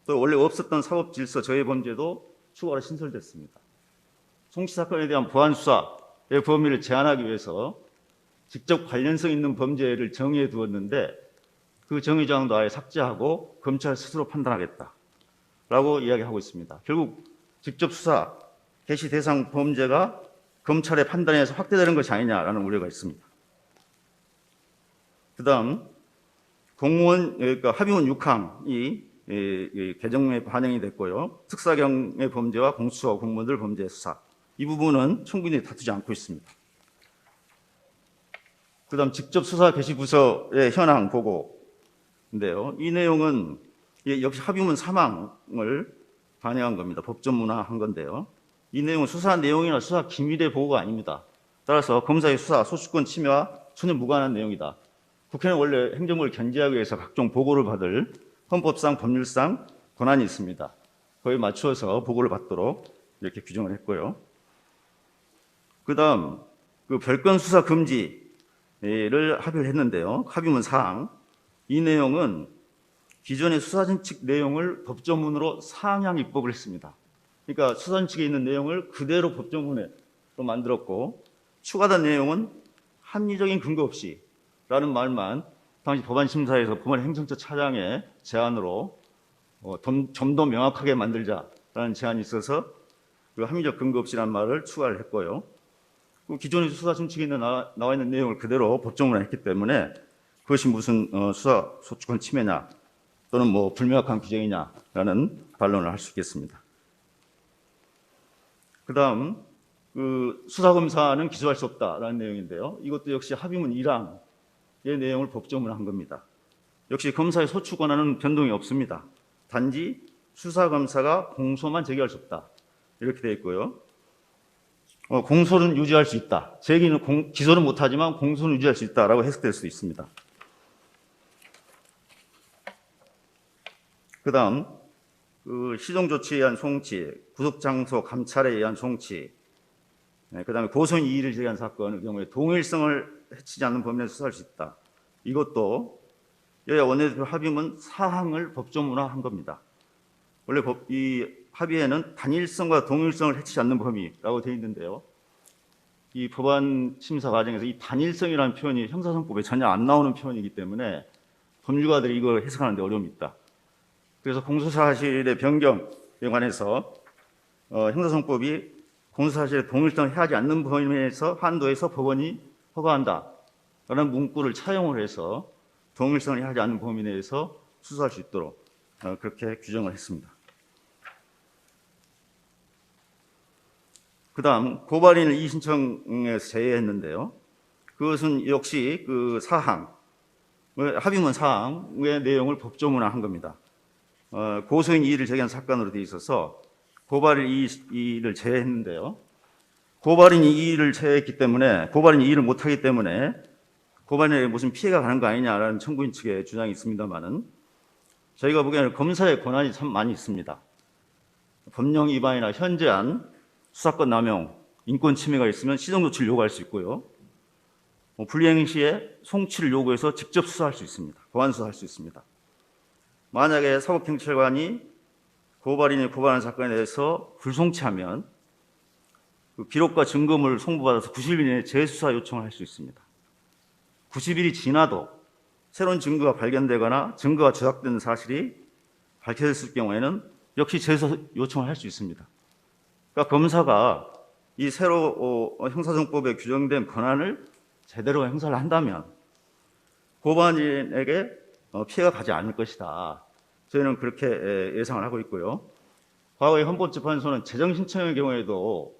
또 원래 없었던 사법 질서 저해 범죄도 추가로 신설됐습니다. 송치 사건에 대한 보안 수사의 범위를 제한하기 위해서 직접 관련성 있는 범죄를 정의해 두었는데 그 정의 조항도 아예 삭제하고 검찰 스스로 판단하겠다라고 이야기하고 있습니다. 결국 직접 수사 개시 대상 범죄가 검찰의 판단에서 확대되는 것이 아니냐라는 우려가 있습니다. 그다음 공무원 그러니까 합의문 6항이 개정에 반영이 됐고요. 특사경의 범죄와 공수처 공무원들 범죄 수사 이 부분은 청구인이 다투지 않고 있습니다. 그다음 직접 수사 개시 부서의 현황 보고인데요. 이 내용은 역시 합의문 3항을 반영한 겁니다. 법전문화한 건데요. 이 내용은 수사 내용이나 수사 기밀의 보고가 아닙니다. 따라서 검사의 수사, 소추권 침해와 전혀 무관한 내용이다. 국회는 원래 행정부를 견제하기 위해서 각종 보고를 받을 헌법상, 법률상 권한이 있습니다. 거기에 맞추어서 보고를 받도록 이렇게 규정을 했고요. 그다음 그 별건 수사 금지를 합의를 했는데요. 합의문 사항 이 내용은 기존의 수사진칙 내용을 법조문으로 상향 입법을 했습니다. 그러니까 수사진칙에 있는 내용을 그대로 법조문으로 만들었고 추가된 내용은 합리적인 근거 없이라는 말만 당시 법안심사에서 법원행정처 차장의 제안으로 좀 더 명확하게 만들자라는 제안이 있어서 그 합리적 근거 없이라는 말을 추가를 했고요. 그 기존의 수사준칙에 나와 있는 내용을 그대로 법조문을 했기 때문에 그것이 무슨 수사 소추권 침해냐 또는 뭐 불명확한 규정이냐라는 반론을 할 수 있겠습니다. 그다음 그 수사검사는 기소할 수 없다라는 내용인데요. 이것도 역시 합의문 1항의 내용을 법조문한 겁니다. 역시 검사의 소추 권한은 변동이 없습니다. 단지 수사검사가 공소만 제기할 수 없다. 이렇게 되어 있고요. 공소는 유지할 수 있다. 기소는 못하지만 공소는 유지할 수 있다라고 해석될 수 있습니다. 그 다음, 그 시정조치에 의한 송치, 구속장소 감찰에 의한 송치, 그 다음에 고소인 이의를 제기한 사건의 경우에 동일성을 해치지 않는 범위 내에서 수사할 수 있다. 이것도 여야 원내대표 합의문 사항을 법조문화한 겁니다. 원래 이 합의에는 단일성과 동일성을 해치지 않는 범위라고 되어 있는데요. 이 법안 심사 과정에서 이 단일성이라는 표현이 형사소송법에 전혀 안 나오는 표현이기 때문에 법률가들이 이걸 해석하는 데 어려움이 있다. 그래서 공소사실의 변경에 관해서 형사소송법이 공소사실의 동일성을 해하지 않는 범위 내에서 한도에서 법원이 허가한다라는 문구를 차용을 해서 동일성을 해하지 않는 범위 내에서 수사할 수 있도록 그렇게 규정을 했습니다. 그 다음 고발인을 이의 신청에서 제외했는데요. 그것은 역시 그 사항, 합의문 사항의 내용을 법조문화한 겁니다. 고소인 이의를 제기한 사건으로 되어 있어서 고발인 이의를 제외했는데요. 고발인 이의를 제외했기 때문에 고발인 이의를 못하기 때문에 고발인에게 무슨 피해가 가는 거 아니냐라는 청구인 측의 주장이 있습니다만은 저희가 보기에는 검사의 권한이 참 많이 있습니다. 법령 위반이나 현저한 수사권 남용, 인권 침해가 있으면 시정조치를 요구할 수 있고요. 불이행 시에 송치를 요구해서 직접 수사할 수 있습니다. 보안 수사할 수 있습니다. 만약에 사법경찰관이 고발인이 고발한 사건에 대해서 불송치하면 그 기록과 증거물을 송부받아서 90일 이내에 재수사 요청을 할 수 있습니다. 90일이 지나도 새로운 증거가 발견되거나 증거가 조작된 사실이 밝혀졌을 경우에는 역시 재수사 요청을 할 수 있습니다. 그러니까 검사가 이 새로 형사소송법에 규정된 권한을 제대로 행사를 한다면 고발인에게 피해가 가지 않을 것이다. 저희는 그렇게 예상을 하고 있고요. 과거에 헌법재판소는 재정신청의 경우에도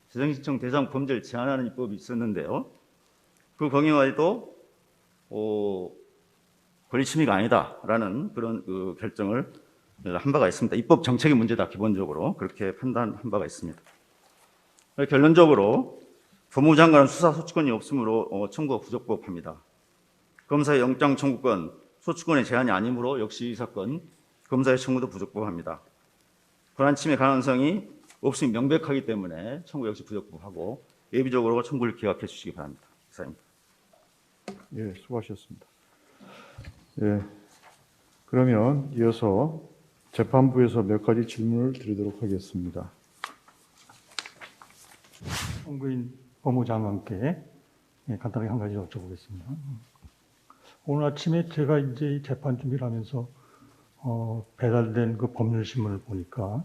재정신청 대상 범죄를 제한하는 입법이 있었는데요. 그 경우에도 권리 침해가 아니다라는 그런 그 결정을 한 바가 있습니다. 입법 정책의 문제다 기본적으로 그렇게 판단한 바가 있습니다. 결론적으로 법무부 장관은 수사 소추권이 없으므로 청구가 부적법합니다. 검사의 영장 청구권, 소추권의 제한이 아니므로 역시 이 사건 검사의 청구도 부적법합니다. 권한 침해 가능성이 없음이 명백하기 때문에 청구 역시 부적법하고 예비적으로 청구를 기각해 주시기 바랍니다. 이상입니다. 예, 수고하셨습니다. 예, 그러면 이어서 재판부에서 몇 가지 질문을 드리도록 하겠습니다. 청구인 법무장관께 간단하게 한 가지 여쭤보겠습니다. 오늘 아침에 제가 이제 이 재판 준비를 하면서 배달된 그 법률신문을 보니까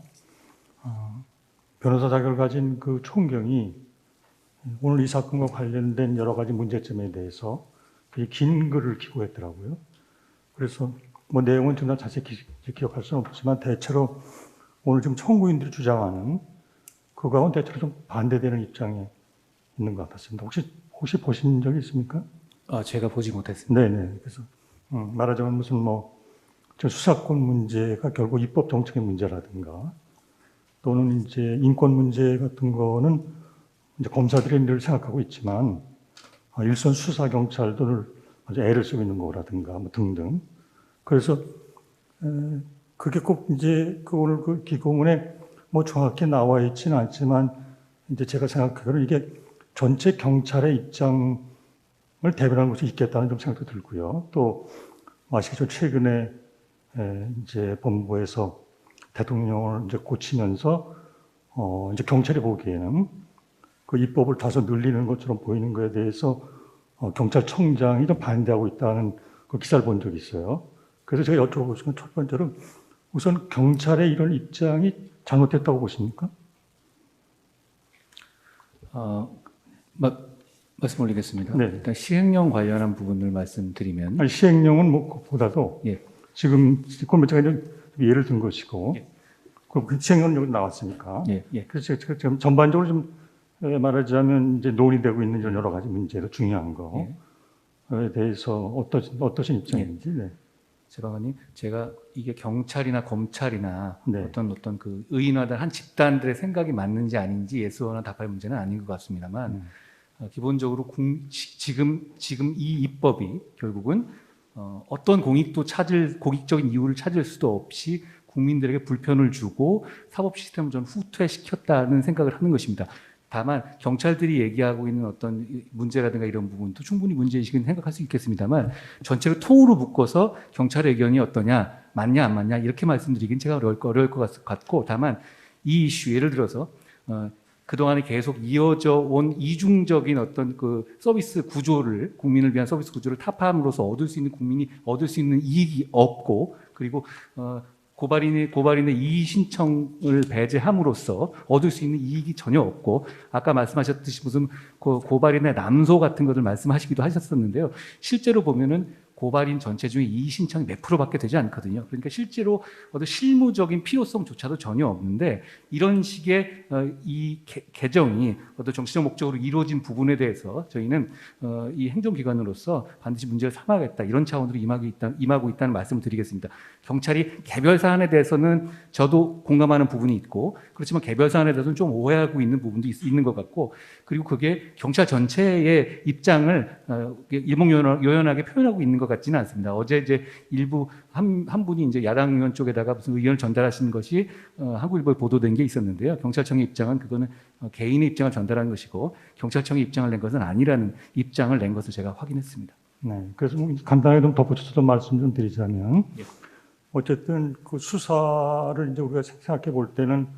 변호사 자격을 가진 그 총경이 오늘 이 사건과 관련된 여러 가지 문제점에 대해서 긴 글을 기고했더라고요. 그래서 뭐 내용은 정말 자세히 기억할 수는 없지만 대체로 오늘 지금 청구인들이 주장하는 그거하고는 대체로 좀 반대되는 입장에 있는 것 같았습니다. 혹시 보신 적이 있습니까? 제가 보지 못했습니다. 네네. 그래서 말하자면 무슨 저 수사권 문제가 결국 입법 정책의 문제라든가 또는 이제 인권 문제 같은 거는 이제 검사들이 늘 생각하고 있지만 일선 수사 경찰들을 아주 애를 쓰고 있는 거라든가 뭐 등등. 그래서 그게 꼭 이제 오늘 그 기고문에 뭐 정확히 나와 있지는 않지만 이제 제가 생각하기로는 이게 전체 경찰의 입장을 대변하는 것이 있겠다는 좀 생각도 들고요. 또 아시겠지만 최근에 이제 법무부에서 대통령을 이제 고치면서 이제 경찰이 보기에는 그 입법을 다소 늘리는 것처럼 보이는 것에 대해서 경찰청장이 좀 반대하고 있다는 그 기사를 본 적이 있어요. 그래서 제가 여쭤보고 싶은 첫 번째로 우선 경찰의 이런 입장이 잘못됐다고 보십니까? 말씀 올리겠습니다. 네. 일단 시행령 관련한 부분을 말씀드리면 아니, 시행령은 뭐 그보다도 예. 지금 그건 제가 이제 예를 든 것이고 예. 그 시행령 여기 나왔으니까 예, 예. 그래서 제가 지금 전반적으로 좀 말하자면 이제 논의되고 있는 여러 가지 문제로 중요한 거에 대해서 어떠신 입장인지. 네. 재방관님, 제가 이게 경찰이나 검찰이나 네. 어떤 그 의인화된 한 집단들의 생각이 맞는지 아닌지 예스나 답할 문제는 아닌 것 같습니다만 기본적으로 지금 이 입법이 결국은 어떤 공익적인 이유를 찾을 수도 없이 국민들에게 불편을 주고 사법 시스템을 좀 후퇴시켰다는 생각을 하는 것입니다. 다만 경찰들이 얘기하고 있는 어떤 문제라든가 이런 부분도 충분히 문제의식은 생각할 수 있겠습니다만 전체를 통으로 묶어서 경찰의 의견이 어떠냐, 맞냐 안 맞냐 이렇게 말씀드리긴 제가 어려울 것 같고, 다만 이 이슈 예를 들어서 그동안에 계속 이어져 온 이중적인 어떤 그 서비스 구조를, 국민을 위한 서비스 구조를 타파함으로써 국민이 얻을 수 있는 이익이 없고, 그리고 고발인의 이의 신청을 배제함으로써 얻을 수 있는 이익이 전혀 없고, 아까 말씀하셨듯이 무슨 고발인의 남소 같은 것을 말씀하시기도 하셨었는데요. 실제로 보면은 고발인 전체 중에 이의 신청이 몇 프로밖에 되지 않거든요. 그러니까 실제로 어떤 실무적인 필요성조차도 전혀 없는데, 이런 식의 이 개정이 어떤 정치적 목적으로 이루어진 부분에 대해서 저희는 이 행정기관으로서 반드시 문제를 삼아야겠다, 이런 차원으로 임하고 있다는 말씀을 드리겠습니다. 경찰이 개별 사안에 대해서는 저도 공감하는 부분이 있고, 그렇지만 개별 사안에 대해서는 좀 오해하고 있는 부분도 있는 것 같고, 그리고 그게 경찰 전체의 입장을 일목요연하게 표현하고 있는 것 같지는 않습니다. 어제 이제 일부 한 분이 이제 야당 의원 쪽에다가 무슨 의견을 전달하시는 것이 한국일보에 보도된 게 있었는데요. 경찰청의 입장은 그거는 개인의 입장을 전달한 것이고 경찰청의 입장을 낸 것은 아니라는 입장을 낸 것을 제가 확인했습니다. 네. 그래서 간단하게 좀 덧붙여서 말씀 좀 드리자면, 예. 어쨌든 그 수사를 이제 우리가 생각해 볼 때는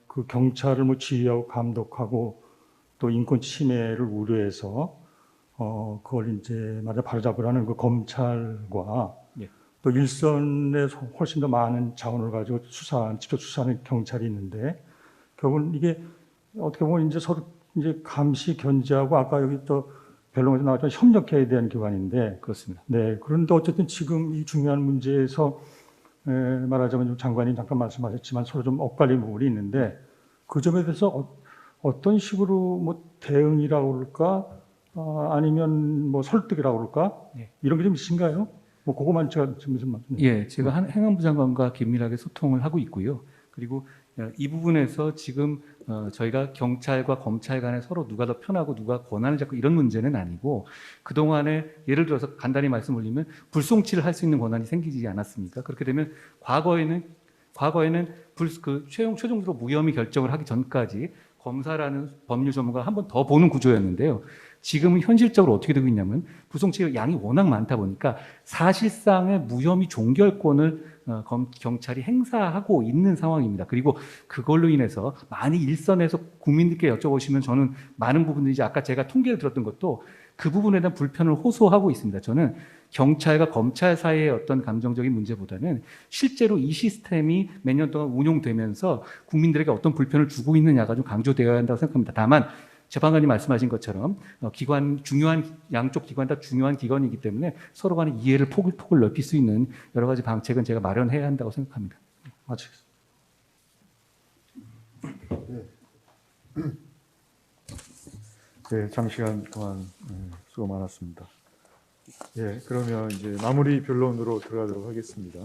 그 경찰을 뭐 지휘하고 감독하고 또 인권 침해를 우려해서 그걸 이제 바로잡으라는 그 검찰과 예. 또 일선에 훨씬 더 많은 자원을 가지고 직접 수사하는 경찰이 있는데, 결국은 이게 어떻게 보면 이제 서로 이제 감시 견제하고, 아까 여기 또 변론에서 나왔지만 협력해야 되는 기관인데, 그렇습니다. 네. 그런데 어쨌든 지금 이 중요한 문제에서 말하자면 좀 장관님 잠깐 말씀하셨지만 서로 좀 엇갈린 부분이 있는데, 그 점에 대해서 어떤 식으로 뭐 대응이라고 그럴까, 아니면 뭐 설득이라고 그럴까, 예. 이런 게 좀 있으신가요? 뭐 그거만 제가 좀 예, 제가 행안부 장관과 긴밀하게 소통을 하고 있고요. 그리고 이 부분에서 지금 저희가 경찰과 검찰 간에 서로 누가 더 편하고 누가 권한을 잡고 이런 문제는 아니고, 그동안에 예를 들어서 간단히 말씀 올리면 불송치를 할 수 있는 권한이 생기지 않았습니까? 그렇게 되면 과거에는 최종적으로 무혐의 결정을 하기 전까지 검사라는 법률 전문가가 한 번 더 보는 구조였는데요. 지금은 현실적으로 어떻게 되고 있냐면 불송치 양이 워낙 많다 보니까 사실상의 무혐의 종결권을 경찰이 행사하고 있는 상황입니다. 그리고 그걸로 인해서 많이 일선에서 국민들께 여쭤보시면 저는 많은 부분들이 이제 아까 제가 통계를 들었던 것도 그 부분에 대한 불편을 호소하고 있습니다. 저는 경찰과 검찰 사이의 어떤 감정적인 문제보다는 실제로 이 시스템이 몇 년 동안 운용되면서 국민들에게 어떤 불편을 주고 있느냐가 좀 강조되어야 한다고 생각합니다. 다만 재판관님 말씀하신 것처럼 양쪽 기관 다 중요한 기관이기 때문에 서로 간의 이해를 폭을 넓힐 수 있는 여러 가지 방책은 제가 마련해야 한다고 생각합니다. 마치겠습니다. 네, 장시간 동안 수고 많았습니다. 예, 그러면 이제 마무리 변론으로 들어가도록 하겠습니다.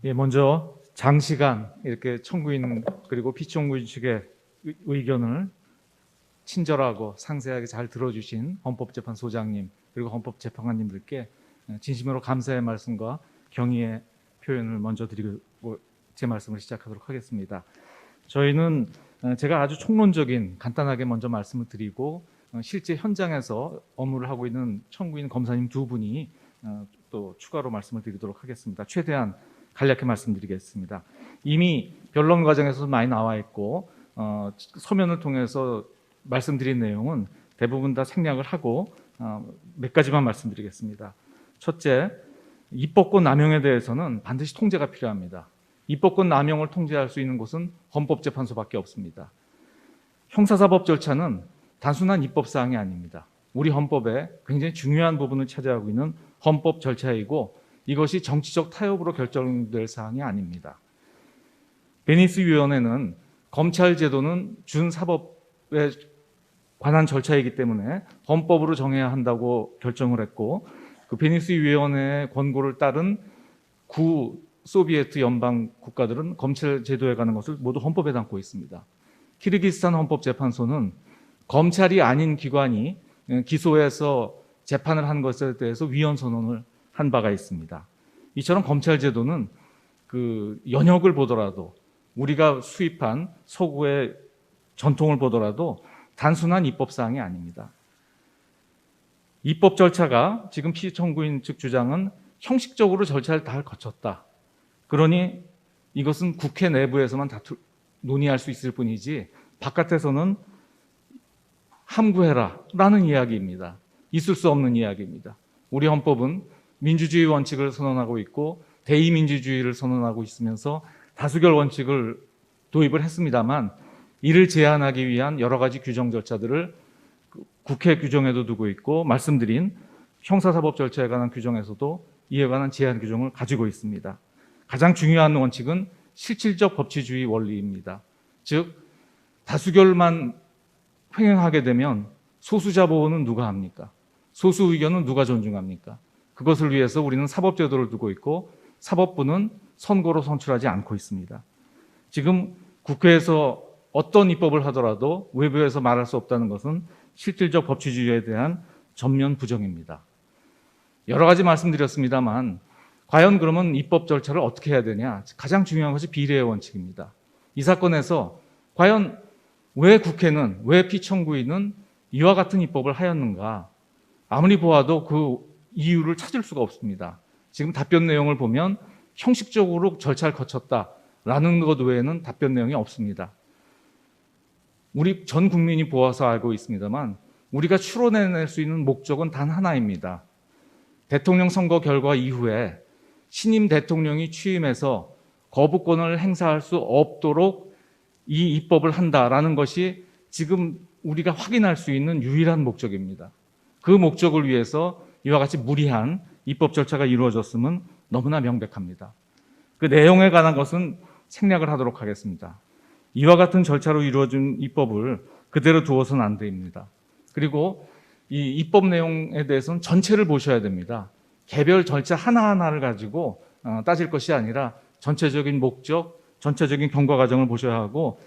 예, 먼저 장시간 이렇게 청구인 그리고 피청구인 측의 의견을 친절하고 상세하게 잘 들어주신 헌법재판소장님 그리고 헌법재판관님들께 진심으로 감사의 말씀과 경의의 표현을 먼저 드리고 제 말씀을 시작하도록 하겠습니다. 저희는 제가 아주 총론적인 간단하게 먼저 말씀을 드리고 실제 현장에서 업무를 하고 있는 청구인 검사님 두 분이 또 추가로 말씀을 드리도록 하겠습니다. 최대한 간략히 말씀드리겠습니다. 이미 변론 과정에서 많이 나와 있고 서면을 통해서 말씀드린 내용은 대부분 다 생략을 하고 몇 가지만 말씀드리겠습니다. 첫째, 입법권 남용에 대해서는 반드시 통제가 필요합니다. 입법권 남용을 통제할 수 있는 곳은 헌법재판소밖에 없습니다. 형사사법 절차는 단순한 입법사항이 아닙니다. 우리 헌법에 굉장히 중요한 부분을 차지하고 있는 헌법 절차이고 이것이 정치적 타협으로 결정될 사항이 아닙니다. 베니스 위원회는 검찰 제도는 준사법에 관한 절차이기 때문에 헌법으로 정해야 한다고 결정을 했고 그 베니스 위원회의 권고를 따른 구 소비에트 연방 국가들은 검찰 제도에 관한 것을 모두 헌법에 담고 있습니다. 키르기스탄 헌법재판소는 검찰이 아닌 기관이 기소해서 재판을 한 것에 대해서 위헌 선언을 한 바가 있습니다. 이처럼 검찰 제도는 그 연역을 보더라도 우리가 수입한 서구의 전통을 보더라도 단순한 입법 사항이 아닙니다. 입법 절차가 지금 피청구인 측 주장은 형식적으로 절차를 다 거쳤다. 그러니 이것은 국회 내부에서만 논의할 수 있을 뿐이지 바깥에서는 함구해라라는 이야기입니다. 있을 수 없는 이야기입니다. 우리 헌법은 민주주의 원칙을 선언하고 있고 대의민주주의를 선언하고 있으면서 다수결 원칙을 도입을 했습니다만 이를 제한하기 위한 여러 가지 규정 절차들을 국회 규정에도 두고 있고 말씀드린 형사사법 절차에 관한 규정에서도 이에 관한 제한 규정을 가지고 있습니다. 가장 중요한 원칙은 실질적 법치주의 원리입니다. 즉 다수결만 횡행하게 되면 소수자 보호는 누가 합니까? 소수 의견은 누가 존중합니까? 그것을 위해서 우리는 사법제도를 두고 있고 사법부는 선거로 선출하지 않고 있습니다. 지금 국회에서 어떤 입법을 하더라도 외부에서 말할 수 없다는 것은 실질적 법치주의에 대한 전면 부정입니다. 여러 가지 말씀드렸습니다만 과연 그러면 입법 절차를 어떻게 해야 되냐? 가장 중요한 것이 비례의 원칙입니다. 이 사건에서 과연 왜 국회는, 왜 피청구인은 이와 같은 입법을 하였는가? 아무리 보아도 그 이유를 찾을 수가 없습니다. 지금 답변 내용을 보면 형식적으로 절차를 거쳤다라는 것 외에는 답변 내용이 없습니다. 우리 전 국민이 보아서 알고 있습니다만 우리가 추론해낼 수 있는 목적은 단 하나입니다. 대통령 선거 결과 이후에 신임 대통령이 취임해서 거부권을 행사할 수 없도록 이 입법을 한다라는 것이 지금 우리가 확인할 수 있는 유일한 목적입니다. 그 목적을 위해서 이와 같이 무리한 입법 절차가 이루어졌음은 너무나 명백합니다. 그 내용에 관한 것은 생략을 하도록 하겠습니다. 이와 같은 절차로 이루어진 입법을 그대로 두어서는 안 됩니다. 그리고 이 입법 내용에 대해서는 전체를 보셔야 됩니다. 개별 절차 하나하나를 가지고 따질 것이 아니라 전체적인 목적, 전체적인 경과 과정을 보셔야 하고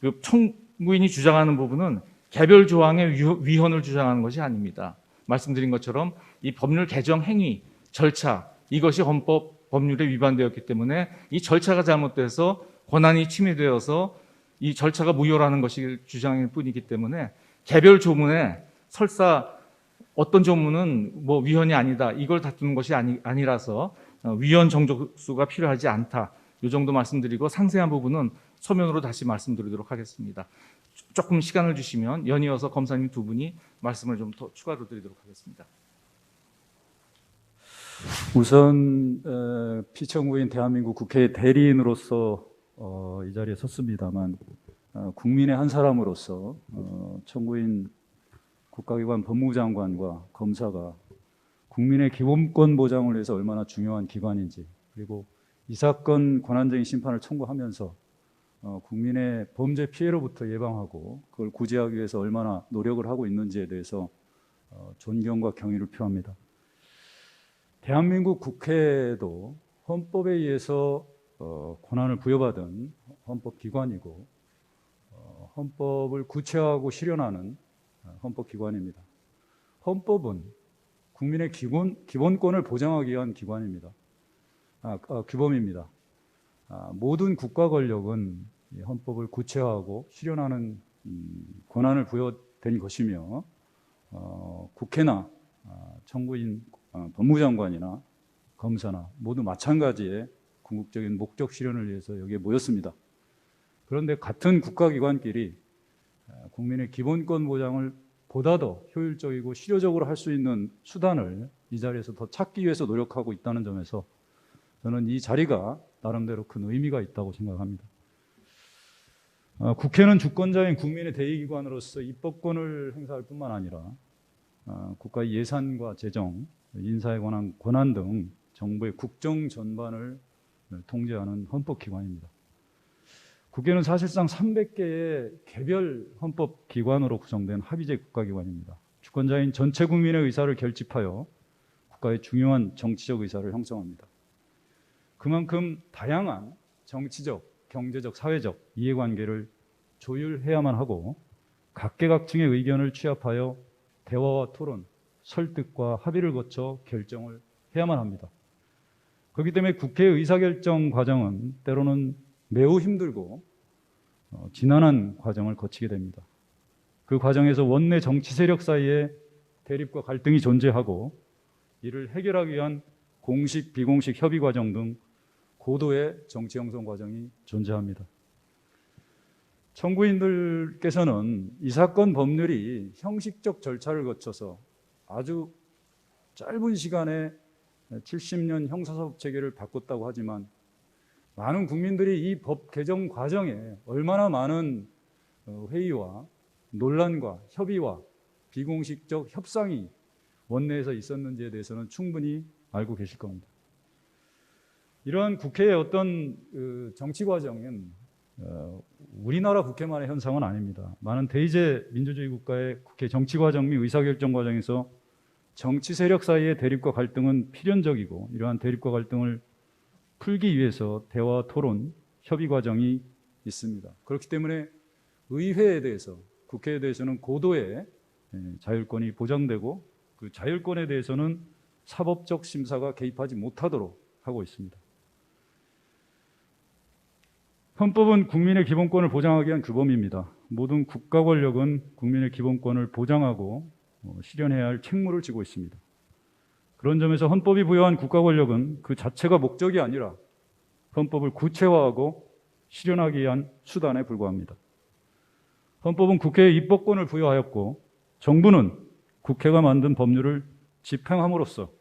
그 청구인이 주장하는 부분은 개별 조항의 위헌을 주장하는 것이 아닙니다. 말씀드린 것처럼 이 법률 개정 행위, 절차 이것이 헌법 법률에 위반되었기 때문에 이 절차가 잘못돼서 권한이 침해되어서 이 절차가 무효라는 것이 주장일 뿐이기 때문에 개별 조문에 설사 어떤 조문은 뭐 위헌이 아니다 이걸 다투는 것이 아니라서 위헌 정족수가 필요하지 않다. 이 정도 말씀드리고 상세한 부분은 서면으로 다시 말씀드리도록 하겠습니다. 조금 시간을 주시면 연이어서 검사님 두 분이 말씀을 좀 더 추가로 드리도록 하겠습니다. 우선 피청구인 대한민국 국회 대리인으로서 이 자리에 섰습니다만 국민의 한 사람으로서 청구인 국가기관 법무장관과 검사가 국민의 기본권 보장을 위해서 얼마나 중요한 기관인지 그리고 이 사건 권한쟁의 심판을 청구하면서 국민의 범죄 피해로부터 예방하고 그걸 구제하기 위해서 얼마나 노력을 하고 있는지에 대해서 존경과 경의를 표합니다. 대한민국 국회도 헌법에 의해서 권한을 부여받은 헌법기관이고 헌법을 구체화하고 실현하는 헌법기관입니다. 헌법은 국민의 기본권을 보장하기 위한 기관입니다. 규범입니다. 모든 국가 권력은 이 헌법을 구체화하고 실현하는 권한을 부여된 것이며 국회나 청구인 법무장관이나 검사나 모두 마찬가지의 궁극적인 목적 실현을 위해서 여기에 모였습니다. 그런데 같은 국가기관끼리 국민의 기본권 보장을 보다 더 효율적이고 실효적으로 할 수 있는 수단을 이 자리에서 더 찾기 위해서 노력하고 있다는 점에서 저는 이 자리가 나름대로 큰 의미가 있다고 생각합니다. 국회는 주권자인 국민의 대의기관으로서 입법권을 행사할 뿐만 아니라 국가 예산과 재정, 인사에 관한 권한 등 정부의 국정 전반을 통제하는 헌법기관입니다. 국회는 사실상 300개의 개별 헌법기관으로 구성된 합의제 국가기관입니다. 주권자인 전체 국민의 의사를 결집하여 국가의 중요한 정치적 의사를 형성합니다. 그만큼 다양한 정치적, 경제적, 사회적 이해관계를 조율해야만 하고 각계각층의 의견을 취합하여 대화와 토론, 설득과 합의를 거쳐 결정을 해야만 합니다. 그렇기 때문에 국회 의사결정 과정은 때로는 매우 힘들고 지난한 과정을 거치게 됩니다. 그 과정에서 원내 정치 세력 사이에 대립과 갈등이 존재하고 이를 해결하기 위한 공식, 비공식 협의 과정 등 고도의 정치 형성 과정이 존재합니다. 청구인들께서는 이 사건 법률이 형식적 절차를 거쳐서 아주 짧은 시간에 70년 형사사법 체계를 바꿨다고 하지만 많은 국민들이 이 법 개정 과정에 얼마나 많은 회의와 논란과 협의와 비공식적 협상이 원내에서 있었는지에 대해서는 충분히 알고 계실 겁니다. 이러한 국회의 어떤 정치 과정은 우리나라 국회만의 현상은 아닙니다. 많은 대의제 민주주의 국가의 국회 정치 과정 및 의사결정 과정에서 정치 세력 사이의 대립과 갈등은 필연적이고 이러한 대립과 갈등을 풀기 위해서 대화, 토론, 협의 과정이 있습니다. 그렇기 때문에 의회에 대해서, 국회에 대해서는 고도의 자율권이 보장되고 그 자율권에 대해서는 사법적 심사가 개입하지 못하도록 하고 있습니다. 헌법은 국민의 기본권을 보장하기 위한 규범입니다. 모든 국가 권력은 국민의 기본권을 보장하고 실현해야 할 책무를 지고 있습니다. 그런 점에서 헌법이 부여한 국가 권력은 그 자체가 목적이 아니라 헌법을 구체화하고 실현하기 위한 수단에 불과합니다. 헌법은 국회에 입법권을 부여하였고 정부는 국회가 만든 법률을 집행함으로써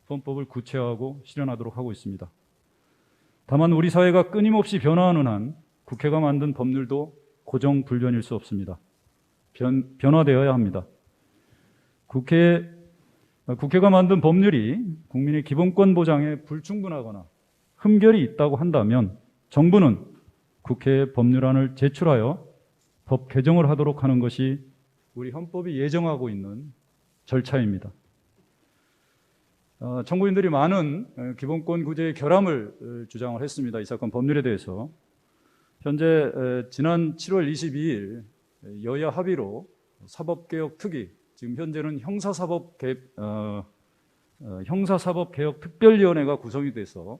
헌법을 구체화하고 실현하도록 하고 있습니다. 다만 우리 사회가 끊임없이 변화하는 한 국회가 만든 법률도 고정불변일 수 없습니다. 변화되어야 합니다. 국회가 만든 법률이 국민의 기본권 보장에 불충분하거나 흠결이 있다고 한다면 정부는 국회에 법률안을 제출하여 법 개정을 하도록 하는 것이 우리 헌법이 예정하고 있는 절차입니다. 청구인들이 많은 기본권 구제의 결함을 주장을 했습니다. 이 사건 법률에 대해서. 현재 지난 7월 22일 여야 합의로 사법개혁 특위, 지금 현재는 형사사법개혁특별위원회가 구성이 돼서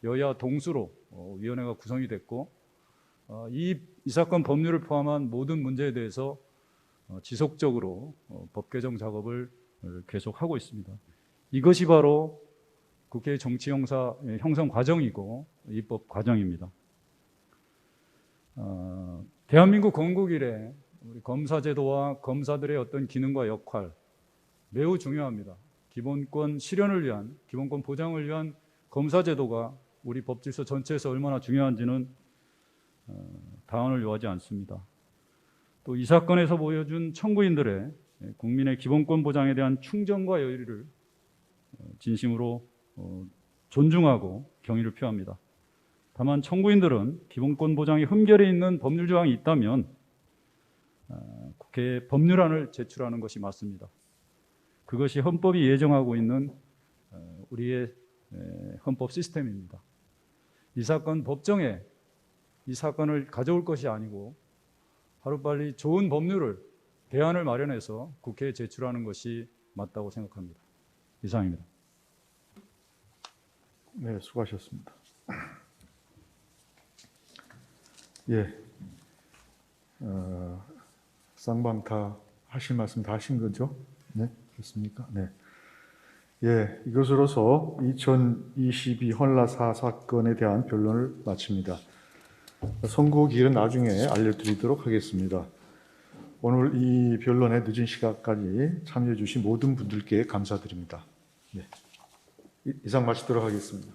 여야 동수로 위원회가 구성이 됐고 이 사건 법률을 포함한 모든 문제에 대해서 지속적으로 법 개정 작업을 계속하고 있습니다. 이것이 바로 국회의 정치 형성 과정이고 입법 과정입니다. 대한민국 건국 이래 우리 검사제도와 검사들의 어떤 기능과 역할 매우 중요합니다. 기본권 실현을 위한, 기본권 보장을 위한 검사제도가 우리 법질서 전체에서 얼마나 중요한지는 다언을 요하지 않습니다. 또 이 사건에서 보여준 청구인들의 국민의 기본권 보장에 대한 충정과 여의를 진심으로 존중하고 경의를 표합니다. 다만 청구인들은 기본권 보장에 흠결이 있는 법률 조항이 있다면 국회에 법률안을 제출하는 것이 맞습니다. 그것이 헌법이 예정하고 있는 우리의 헌법 시스템입니다. 이 사건 법정에 이 사건을 가져올 것이 아니고 하루빨리 좋은 법률을, 대안을 마련해서 국회에 제출하는 것이 맞다고 생각합니다. 이상입니다. 네, 수고하셨습니다. 예, 쌍방 다 하실 말씀 다 하신 거죠? 네, 그렇습니까? 네. 예, 이것으로서 2022 헌라사 사건에 대한 변론을 마칩니다. 선고기일은 나중에 알려드리도록 하겠습니다. 오늘 이 변론에 늦은 시간까지 참여해 주신 모든 분들께 감사드립니다. 네. 이상 마치도록 하겠습니다.